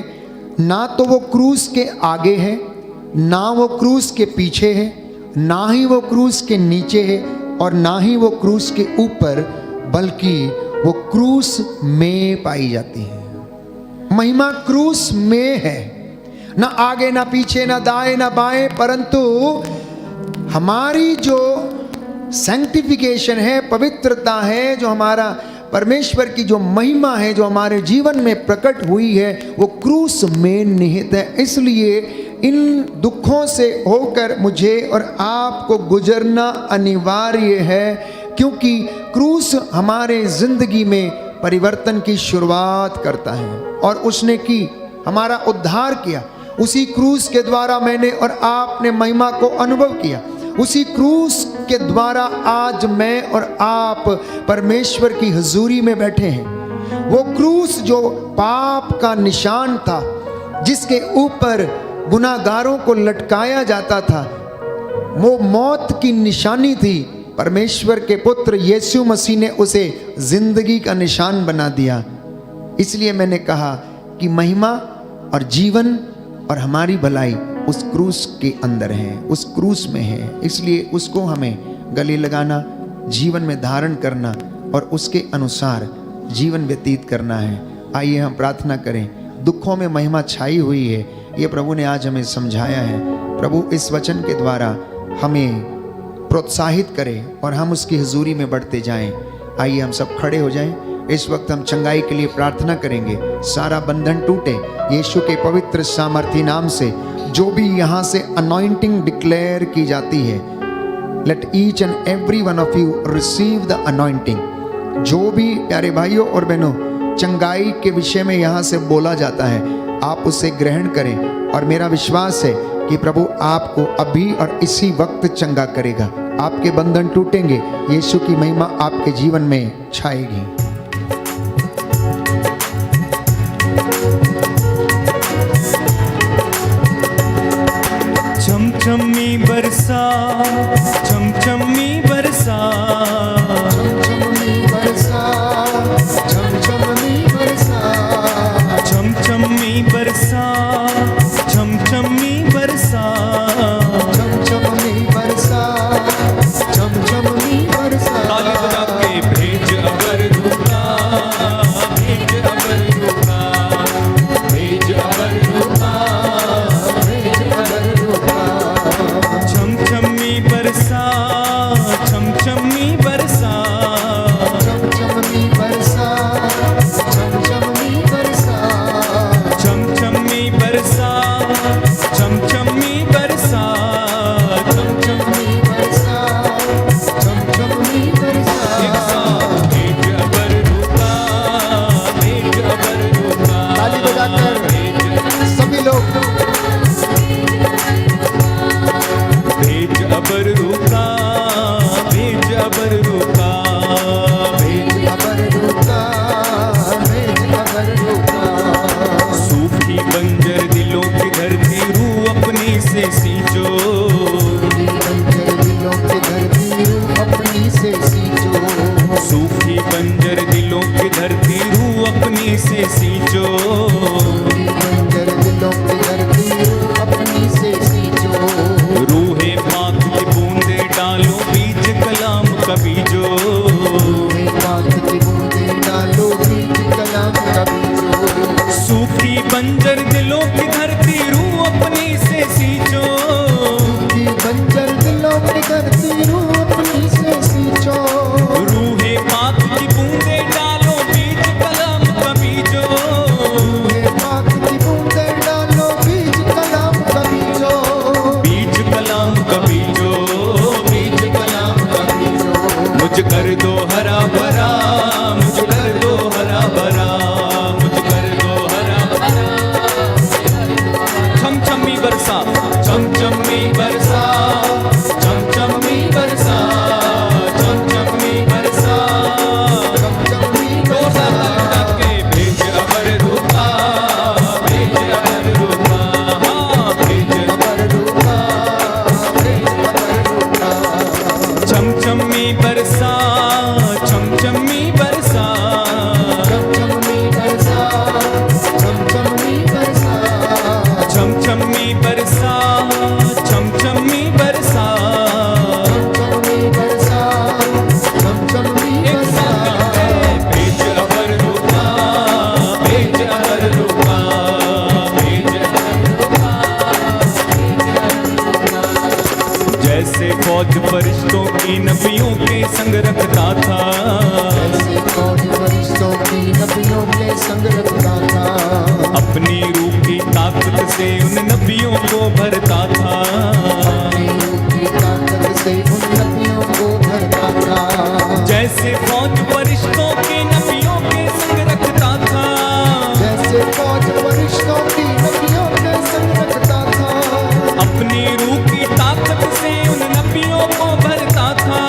ना तो वो क्रूस के आगे है, ना वो क्रूस के पीछे है, ना ही वो क्रूस के नीचे है, और ना ही वो क्रूस के ऊपर, बल्कि वो क्रूस में पाई जाती है। महिमा क्रूस में है, ना आगे ना पीछे, ना दाएं ना बाएं, परंतु हमारी जो सैंक्टिफिकेशन है, पवित्रता है, जो हमारा परमेश्वर की जो महिमा है, जो हमारे जीवन में प्रकट हुई है, वो क्रूस में निहित है। इसलिए इन दुखों से होकर मुझे और आपको गुजरना अनिवार्य है, क्योंकि क्रूस हमारे जिंदगी में परिवर्तन की शुरुआत करता है, और उसने की हमारा उद्धार किया। उसी क्रूस के द्वारा मैंने और आपने महिमा को अनुभव किया। उसी क्रूस के द्वारा आज मैं और आप परमेश्वर की हुजूरी में बैठे हैं। वो क्रूस जो पाप का निशान था, जिसके ऊपर गुनाहगारों को लटकाया जाता था, वो मौत की निशानी थी। परमेश्वर के पुत्र यीशु मसीह ने उसे जिंदगी का निशान बना दिया। इसलिए मैंने कहा कि महिमा और जीवन और हमारी भलाई उस क्रूस के अंदर है, उस क्रूस में है। इसलिए उसको हमें गले लगाना, जीवन में धारण करना और उसके अनुसार जीवन व्यतीत करना है। आइए हम प्रार्थना करें। दुखों में महिमा छाई हुई है, ये प्रभु ने आज हमें समझाया है। प्रभु इस वचन के द्वारा हमें प्रोत्साहित करें और हम उसकी हुजूरी में बढ़ते जाएं। आइए हम सब खड़े हो जाएं। इस वक्त हम चंगाई के लिए प्रार्थना करेंगे। सारा बंधन टूटे यीशु के पवित्र सामर्थी नाम से। जो भी यहाँ से अनॉइंटिंग डिक्लेयर की जाती है, let each and every one of you receive the anointing. जो भी प्यारे भाइयों और बहनों चंगाई के विषय में यहाँ से बोला जाता है, आप उसे ग्रहण करें, और मेरा विश्वास है कि प्रभु आपको अभी और इसी वक्त चंगा करेगा। आपके बंधन टूटेंगे, यीशु की महिमा आपके जीवन में छाएगी। चमचमी बरसा, चमचमी बरसा, चमचमी बरसा, चमचमी बरसा, चमचमी बरसा, चमचमी बरसा, चमचमी बरसा, चमचमी बरसा। ताली बजा के भेज अबर रुका, भेज अबर रुका, भेज अबर रुका, भेज अबर रुका। चमचमी बरसा, चमचमी बरसा, चमचमी बरसा, चमचमी बरसा, चमचमी बरसा, चमचमी बरसा, चमचमी बरसा, चमचमी बरसा। भेज अबर रुका, भेज अबर रुका। ताली बजाकर सभी लोग भेज अबर रुका, भेज अबर रुका, भेज अबर रुका, भेज अबर रुका। सूखी बंजर दिलों की धरती रूह अपनी से जैसे फौज फरिश्तों की नबियों के संग रखता था, ऐसे फौज फरिश्तों की नबियों के संग रखता था। अपनी रूह की ताकत से उन नबियों को भरता था, अपनी रूह की ताकत से उन नबियों को भरता था। जैसे फौज फरिश्तों के नबियों के संग रखता था, जैसे फौज फरिश्तों की नबियों के संग रखता था। अपनी रूह की ताकत से उन नबियों को भरता था,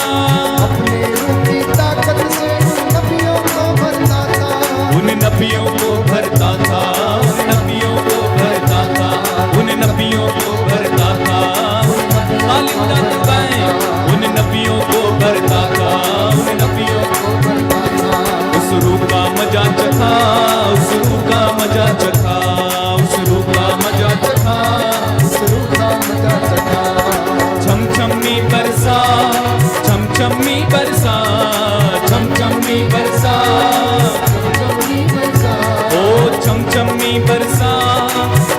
अपने रूह की ताकत से उन नबियों को भरता था। उन नबियों को भरता था, उन नबियों को भरता था, उन नबियों को भरता था। हालेलुया गाएं, उन नबियों को भरता था, उन नबियों को भरता था। उस रूह का मजा चखा, उस रूह का मजा चखा, उस रूह का मजा चखा। उस रूह का मजा चखा। छमछमी बरसा, छमछमी बरसा, छमछमी बरसा, चमचमी बरसा। ओ छमछमी बरसा,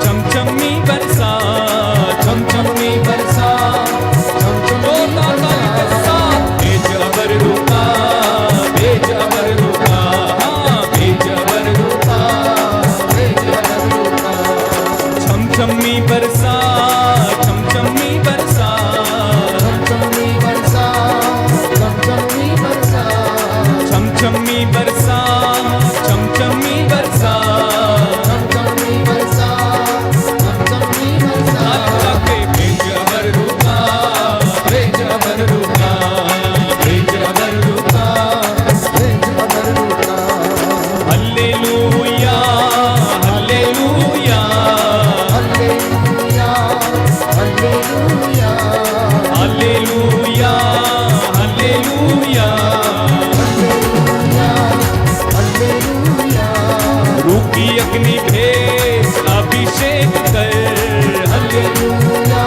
छमछमी बरसा, छमछमी बरसा। ओ ताता बरसा, भेज अबर रुका, भेज अबर रुका, हाँ भेज अबर रुका। छमछमी बरसा, छमछमी बरसा, चमचमी बरसा। चमचमी बरसा। छमछमी बरसा, छमछमी बरसा। चमचमी बरसा। चमचमी बरसा। हालेलुया के भेज अबर रुका, भेज अबर रुका, भेज अबर रुका। भेज अबर रुका। Hallelujah, hallelujah, hallelujah. Hallelujah. Hallelujah, hallelujah. Hallelujah. Hallelujah. रूह की अग्नि भेज अभिषेक कर, हालेलुया।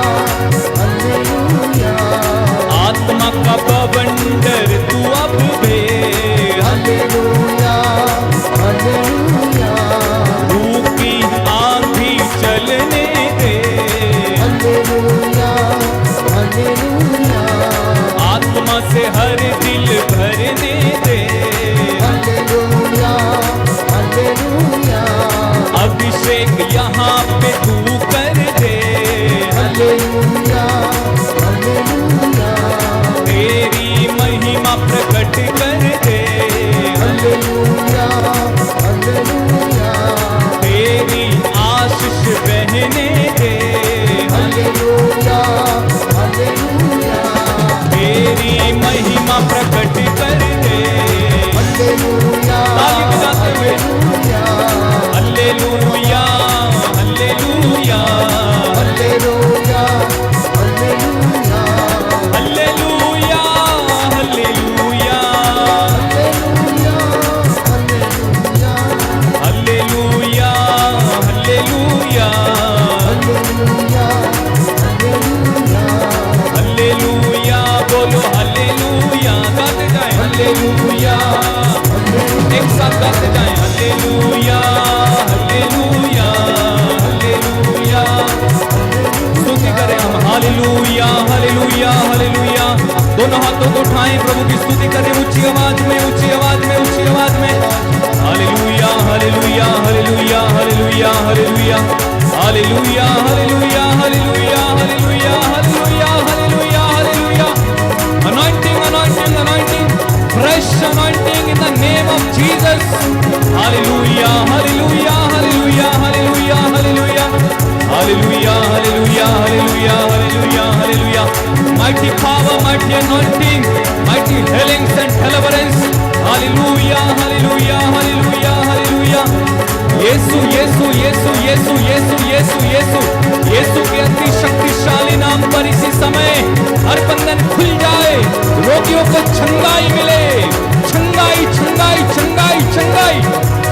हालेलुया। आत्मा का बवंडर तू अब भेज। हालेलुया। हालेलुया। रूह की आंधी चलने दे, हालेलुया। हालेलुया। आत्मा से हर दिल भरने दे। हालेलुया। हालेलुया। अभिषेक यहाँ पे तू कर दे, हालेलुया। हालेलुया। तेरी महिमा प्रकट कर दे, हालेलुया। हालेलुया। तेरी आशीष बहने दे, हालेलुया। हालेलुया। तेरी महिमा प्रकट कर दे। हालेलुया। ताली बजाते हुए hallelujah. Hallelujah, hallelujah, hallelujah. Hallelujah. Hallelujah, hallelujah, hallelujah. Hallelujah, hallelujah, hallelujah. Hallelujah. Hallelujah. बोलो हालेलुया, गाते जाए हालेलुया, एक साथ गाते जाए हालेलुया, हालेलुया, हालेलुया। स्तुति करें हम हालेलुया, हालेलुया, हालेलुया। दोनों हाथों को उठाएं, प्रभु की स्तुति करें ऊंची आवाज में, ऊंची आवाज में, ऊंची आवाज में। Hallelujah, hallelujah, hallelujah, hallelujah, hallelujah, hallelujah, hallelujah, hallelujah, hallelujah, hallelujah, hallelujah, hallelujah. Anointing, anointing, anointing, fresh anointing in the name of Jesus. Hallelujah, hallelujah, hallelujah, hallelujah, hallelujah, hallelujah, hallelujah, hallelujah, hallelujah, hallelujah. Mighty power, mighty anointing, mighty healings and deliverance. Hallelujah, hallelujah, hallelujah, hallelujah. यीशु यीशु यीशु यीशु यीशु यीशु यीशु यीशु के अति शक्तिशाली नाम पर इसी समय हर बंधन खुल जाए, रोगियों को छंगाई मिले, छंगाई छंगाई छंगाई छंगाई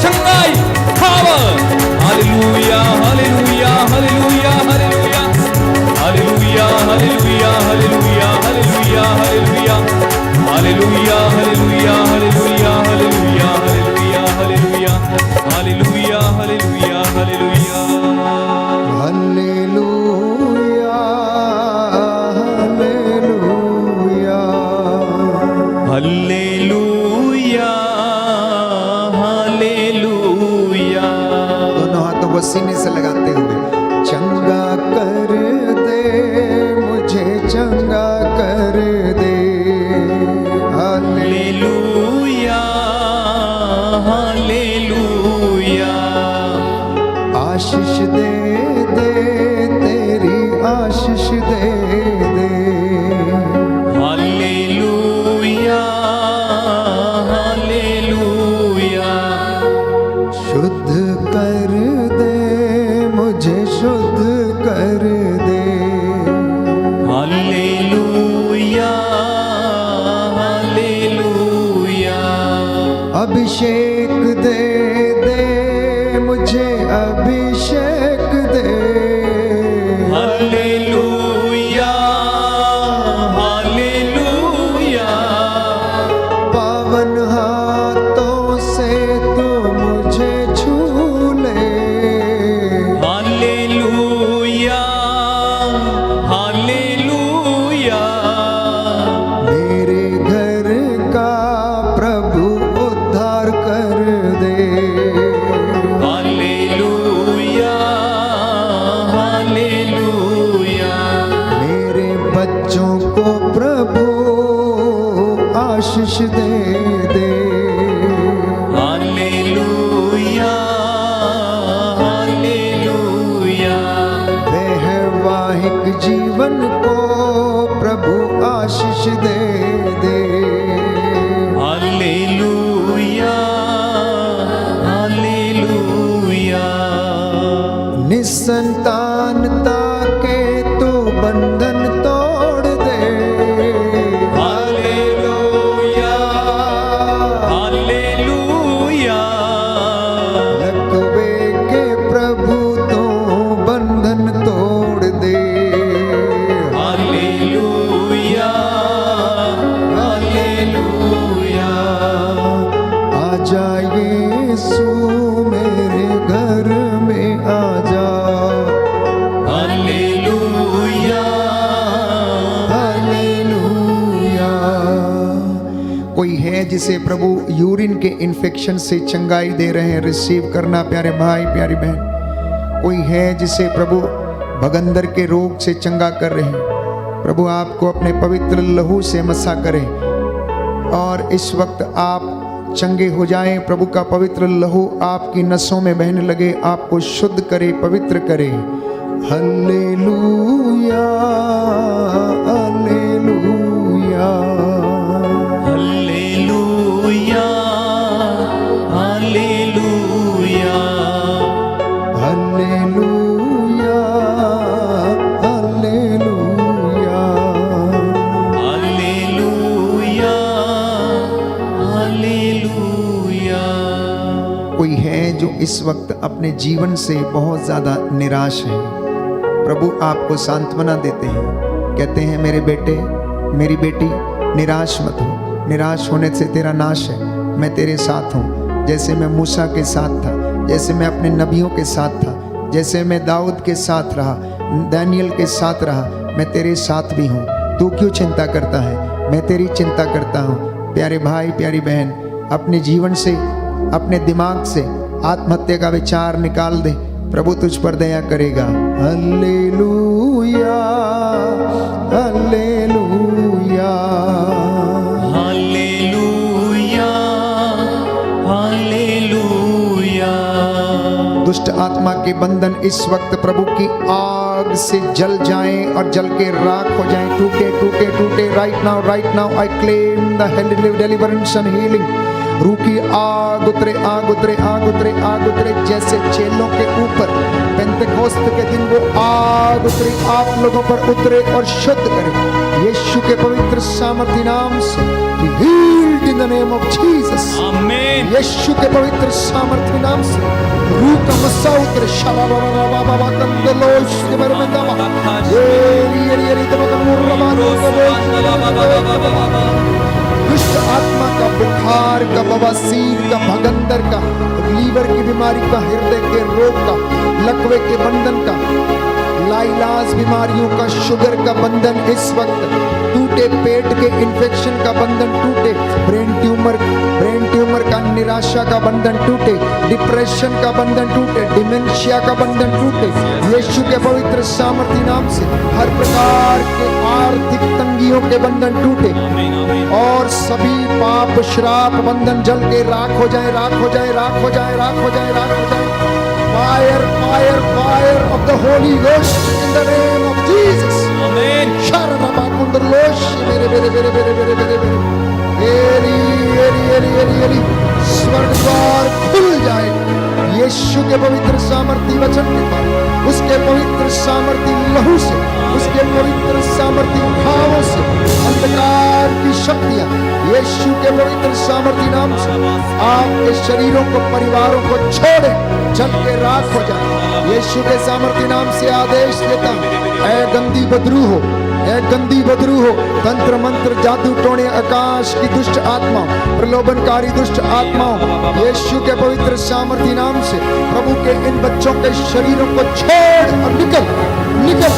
छंगाई power. Hallelujah, hallelujah, hallelujah, hallelujah, hallelujah, hallelujah, hallelujah, hallelujah, hallelujah, hallelujah, hallelujah, hallelujah, hallelujah, hallelujah, hallelujah, hallelujah, hallelujah, hallelujah. Hallelujah. Hallelujah. दे। Hallelujah hallelujah. अभिषेक दे दे मुझे अभिषेक दे। Hallelujah hallelujah. पावन हाथों से तू मुझे छू ले। Hallelujah hallelujah. मेरे घर का प्रभु उद्धार कर दे। Hallelujah hallelujah. मेरे बच्चों को प्रभु आशीष दे दे। Hallelujah hallelujah. वैवाहिक जीवन को प्रभु आशीष दे दे। Hallelujah hallelujah. निसंतानता के तू बंधन तोड़ दे। Hallelujah hallelujah. लकवे के प्रभु तू बंधन तोड़ दे। Hallelujah hallelujah. आजा यीशु मेरे घर में आजा। Hallelujah hallelujah. कोई है जिसे प्रभु यूरिन के इन्फेक्शन से चंगाई दे रहे हैं, रिसीव करना प्यारे भाई प्यारी बहन। कोई है जिसे प्रभु भगंदर के रोग से चंगा कर रहे हैं, प्रभु आपको अपने पवित्र लहू से मसा करे और इस वक्त आप चंगे हो जाएं। प्रभु का पवित्र लहू आपकी नसों में बहने लगे, आपको शुद्ध करे, पवित्र करे। Hallelujah hallelujah. Hallelujah hallelujah. Hallelujah hallelujah. Hallelujah hallelujah. कोई है जो इस वक्त अपने जीवन से बहुत ज्यादा निराश है, प्रभु आपको सांत्वना देते हैं, कहते हैं मेरे बेटे मेरी बेटी निराश मत हो। निराश होने से तेरा नाश है। मैं तेरे साथ हूँ। जैसे मैं मूसा के साथ था, जैसे मैं अपने नबियों के साथ था, जैसे मैं दाऊद के साथ रहा, दानियल के साथ रहा, मैं तेरे साथ भी हूँ। तू क्यों चिंता करता है? मैं तेरी चिंता करता हूँ। प्यारे भाई प्यारी बहन, अपने जीवन से अपने दिमाग से आत्महत्या का विचार निकाल दे, प्रभु तुझ पर दया करेगा। Hallelujah hallelujah. Hallelujah hallelujah. दुष्ट आत्मा के बंधन इस वक्त प्रभु की आग से जल जाएं और जल के राख हो जाएं। टूटे टूटे टूटे। Right now I claim the deliverance and healing. रूह की आग उतरे आग उतरे आग उतरे आग उतरे। जैसे चेलों के ऊपर पेंतेकोस्त के दिन वो आग उतरी, आप लोगों पर उतरे और शुद्ध करे यीशु के पवित्र सामर्थ्य नाम से। Heeled in the name of Jesus. आमीन। यीशु के पवित्र सामर्थ्य नाम से रूह का मस्सा उतरे। शबाबाबाबाबा कंदलोश के बारे में दवा ये दुष्ट आत्मा का बुखार का, बवासीर का, भगंदर का, लीवर की बीमारी का, हृदय के रोग का, लकवे के बंधन का, लाइलाज बीमारियों का, शुगर का बंधन इस वक्त टूटे। पेट के इन्फेक्शन का बंधन टूटे। ब्रेन ट्यूमर का, निराशा का बंधन टूटे। डिप्रेशन का बंधन टूटे। डिमेंशिया का बंधन टूटे यीशु के पवित्र सामर्थ्य नाम से। हर प्रकार के आर्थिक तंगियों के बंधन टूटे और सभी पाप श्राप बंधन जल के राख हो जाए, राख हो जाए, राख हो जाए, राख हो जाए, राख हो जाए। Fire, fire, fire of the Holy Ghost in the name of Jesus. Amen. Sharabakundalosh, एरी एरी एरी एरी एरी स्वर्ग द्वार खुल जाए यीशु के पवित्र सामर्थी वचन के द्वारा, उसके पवित्र सामर्थी लहू से, उसके पवित्र सामर्थी भावों से अंधकार की शक्तियां यीशु के पवित्र सामर्थी नाम से आपके शरीरों को, परिवारों को छोड़े, जल के राख हो जाए। यीशु के सामर्थी नाम से आदेश देता हूं, ऐ गंदी बदरू हो, ऐ गंदी बदरू हो, तंत्र मंत्र जादू टोने आकाश की दुष्ट आत्माओं, प्रलोभनकारी दुष्ट आत्माओं, यीशु के पवित्र सामर्थी नाम से प्रभु के इन बच्चों के शरीरों को छोड़ और निकल निकल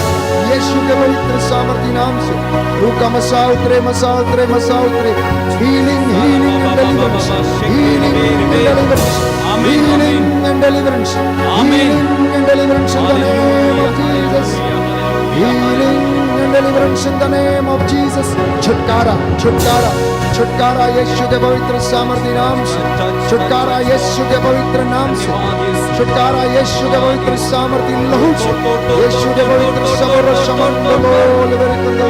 यीशु के पवित्र सामर्थी नाम से। रूह का मसा उतरे, मसा उतरे, मसा उतरे। Healing healing and deliverance, healing and deliverance, healing and deliverance, healing and deliverance in the name of Jesus, healing and deliverance in the name of Jesus. छुटकारा छुटकारा छुटकारा यीशु के पवित्र सामर्थी नाम से, छुटकारा यीशु के पवित्र नाम से, छुटकारा यीशु के पवित्र सामर्थी लहू से, यीशु के पवित्र सबरो समंदलो लेवरकंदलो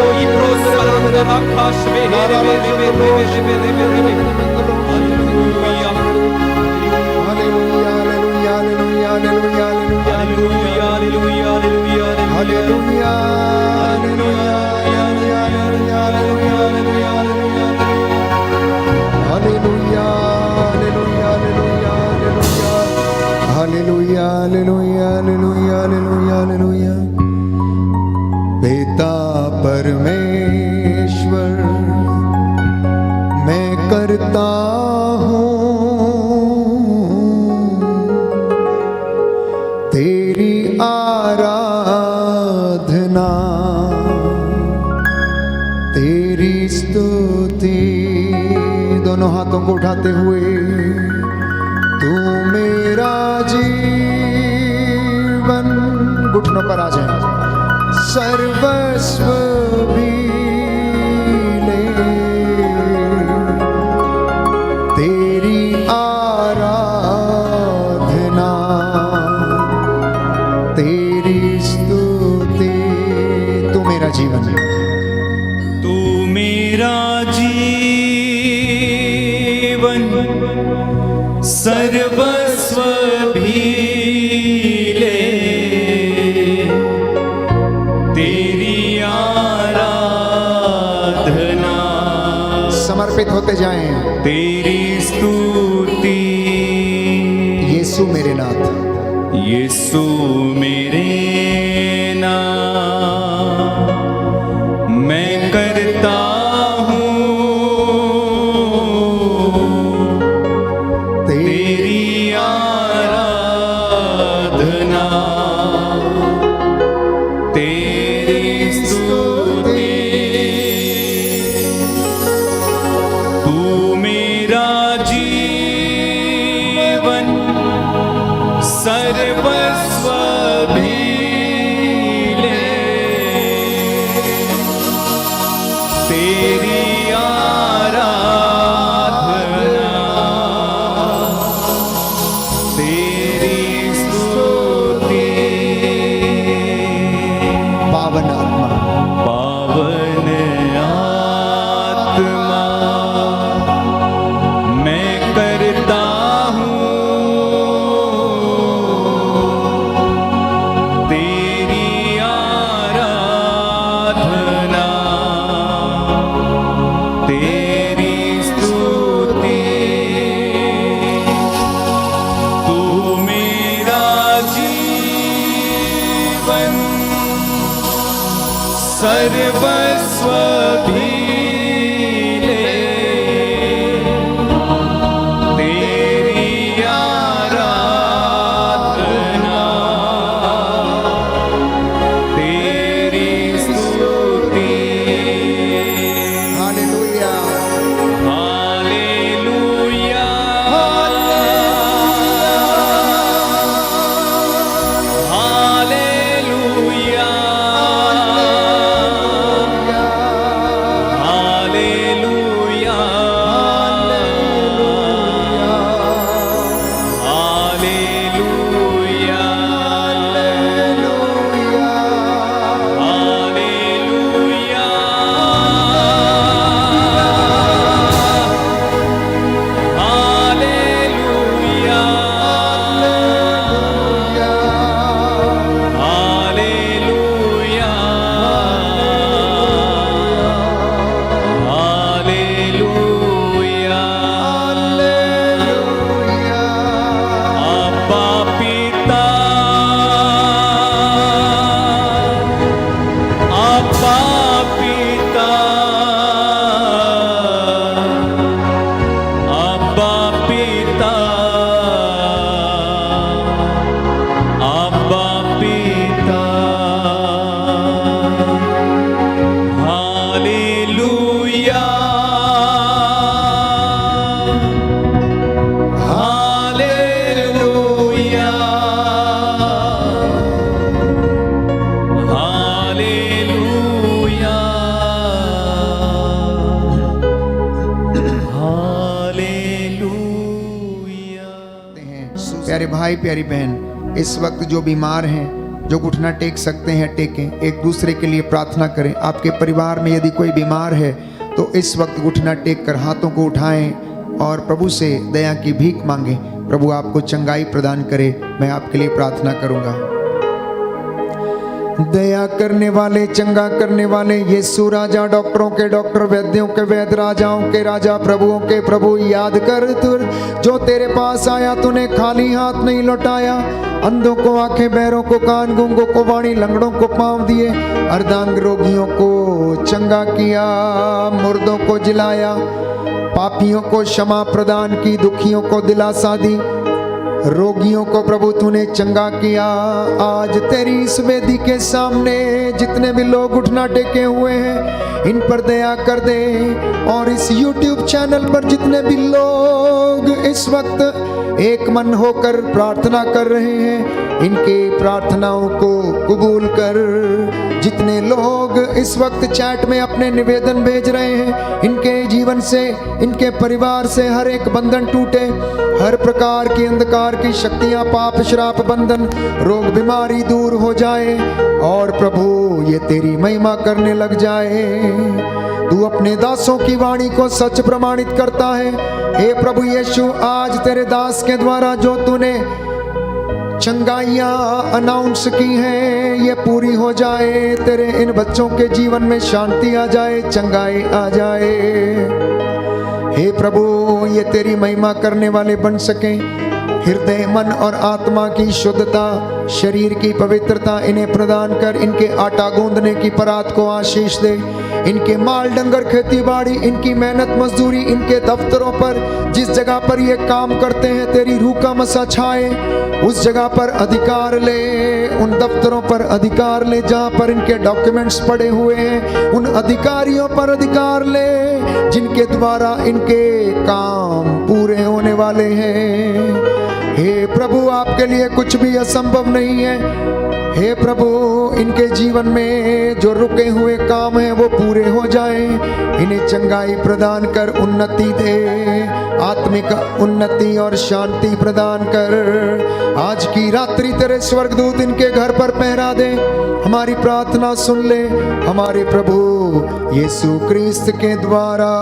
पिता परमेश्वर, मैं करता हूँ तेरी आराधना, तेरी स्तुति। दोनों हाथों को उठाते हुए, तू मेरा जीवन, घुटनों पर आ जाए, सर्वस्व भी ले, तेरी आराधना, तेरी स्तुति। तू मेरा जीवन, तू मेरा जीवन, सर्वस्व भी ले, तेरी आराधना, समर्पित होते जाएं, तेरी स्तुति। यीशु मेरे नाथ, यीशु मेरे नाथ, मैं करता हूँ तेरी आराधना, तेरी स्तुति। तू मेरा जीवन, सर्वस्व भी ले, तेरी आराधना, तेरी स्तुति। पावन आत्मा, पावन आत्मा, मैं करता हूँ तेरी आराधना, तेरी स्तुति। तू मेरा जीवन, सर्वस्व भी ले, तेरी आराधना, तेरी स्तुति। हालेलुया, हालेलुया, हालेलुया, आबा पिता, आबा पिता, आबा पिता। Hallelujah, hallelujah, hallelujah, hallelujah. प्यारे भाई प्यारी बहन, इस वक्त जो बीमार हैं, जो घुटना टेक सकते हैं टेकें, एक दूसरे के लिए प्रार्थना करें। आपके परिवार में यदि कोई बीमार है तो इस वक्त घुटना टेक कर हाथों को उठाएं और प्रभु से दया की भीख मांगें। प्रभु आपको चंगाई प्रदान करे। मैं आपके लिए प्रार्थना करूंगा। दया करने वाले, चंगा करने वाले यीशु राजा, डॉक्टरों के डॉक्टर, वैद्यों के वैद्य, राजाओं के राजा, प्रभुओं के प्रभु, याद कर तू जो तेरे पास आया तूने खाली हाथ नहीं लौटाया। अंधों को आंखें, बहरों को कान, गूंगों को वाणी, लंगड़ों को पांव दिए, अर्धांग रोगियों को चंगा किया, मुर्दों को जिलाया, पापियों को क्षमा प्रदान की, दुखियों को दिलासा दी, रोगियों को प्रभु तूने चंगा किया। आज तेरी इस वेदी के सामने जितने भी लोग घुटना टेके हुए हैं, इन पर दया कर दे। और इस YouTube चैनल पर जितने भी लोग इस वक्त एक मन होकर प्रार्थना कर रहे हैं, इनके प्रार्थनाओं को कबूल कर। जितने लोग इस वक्त चैट में अपने निवेदन भेज रहे हैं, इनके जीवन से, इनके परिवार से हर एक बंधन टूटे, हर प्रकार की अंधकार की शक्तियां, पाप, श्राप, बंधन, रोग, बीमारी दूर हो जाए और प्रभु ये तेरी महिमा करने लग जाए। तू अपने दासों की वाणी को सच प्रमाणित करता है। हे प्रभु यीशु, आज तेरे दास के द्वारा जो तूने चंगाइयां अनाउंस की हैं, ये पूरी हो जाए। तेरे इन बच्चों के जीवन में शांति आ जाए, चंगाई आ जाए। हे प्रभु, ये तेरी महिमा करने वाले बन सकें। हृदय, मन और आत्मा की शुद्धता, शरीर की पवित्रता इन्हें प्रदान कर। इनके आटा गूंदने की परात को आशीष दे। इनके माल डंगर, खेती बाड़ी, इनकी मेहनत मजदूरी, इनके दफ्तरों पर जिस जगह पर ये काम करते हैं, तेरी रूह का मसा छाए। उस जगह पर अधिकार ले, उन दफ्तरों पर अधिकार ले जहां पर इनके डॉक्यूमेंट्स पड़े हुए हैं। उन अधिकारियों पर अधिकार ले जिनके द्वारा इनके काम पूरे होने वाले हैं। हे प्रभु, आपके लिए कुछ भी असंभव नहीं है। हे प्रभु, इनके जीवन में जो रुके हुए काम हैं वो पूरे हो जाएं। इन्हें चंगाई प्रदान कर, उन्नति दे, आत्मिक उन्नति और शांति प्रदान कर। आज की रात्रि तेरे स्वर्गदूत इनके घर पर पहरा दे। हमारी प्रार्थना सुन ले हमारे प्रभु यीशु क्रिस्त के द्वारा,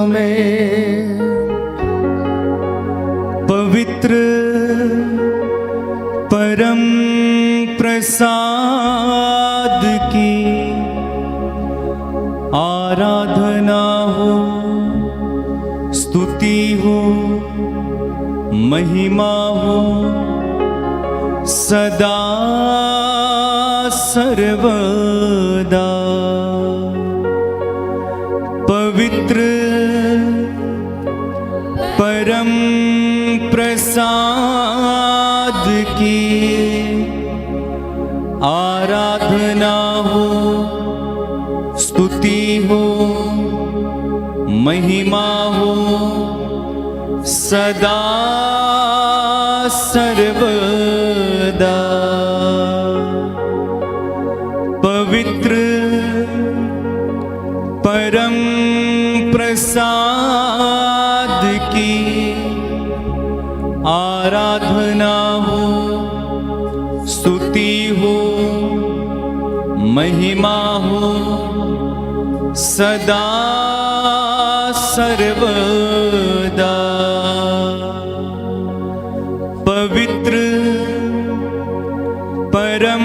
आमीन। पवित्र परम प्रसाद की आराधना हो, स्तुति हो, महिमा हो सदा सर्वदा। पवित्र परम प्रसाद की आराधना हो, स्तुति हो, महिमा हो सदा सर्वदा। पवित्र परम प्रसाद की आराधना हो, स्तुति हो, महिमा हो सदा सर्वदा। पवित्र परम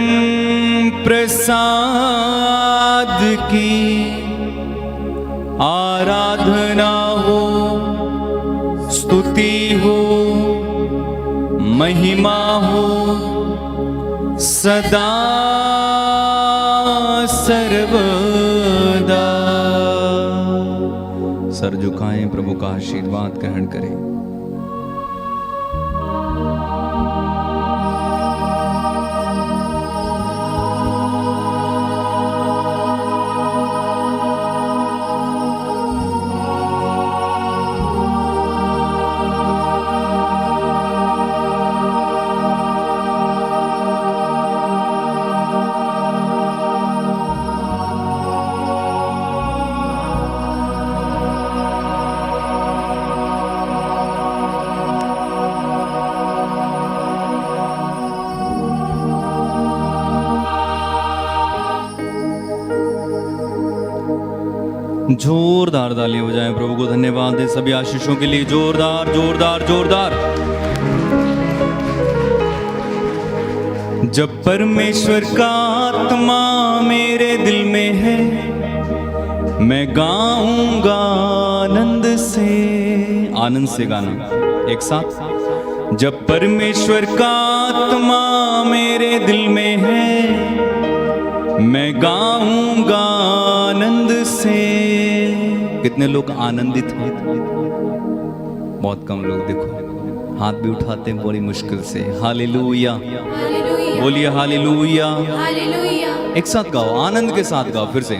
प्रसाद की आराधना हो, स्तुति हो, महिमा हो सदा सर्वदा। सर झुकाएं, प्रभु का आशीर्वाद ग्रहण करें। जोरदार ताली बजाएं, प्रभु को धन्यवाद दें सभी आशीषों के लिए। जोरदार जोरदार जोरदार। जब परमेश्वर का आत्मा मेरे दिल में है, मैं गाऊंगा आनंद से। आनंद से गाना एक साथ। जब परमेश्वर का आत्मा मेरे दिल में है, मैं गाऊंगा आनंद से। कितने लोग आनंदित हैं? बहुत कम लोग। देखो हाथ भी उठाते हैं बड़ी मुश्किल से। हालेलुया, बोलिए हालेलुया। एक साथ गाओ, आनंद के साथ गाओ फिर से।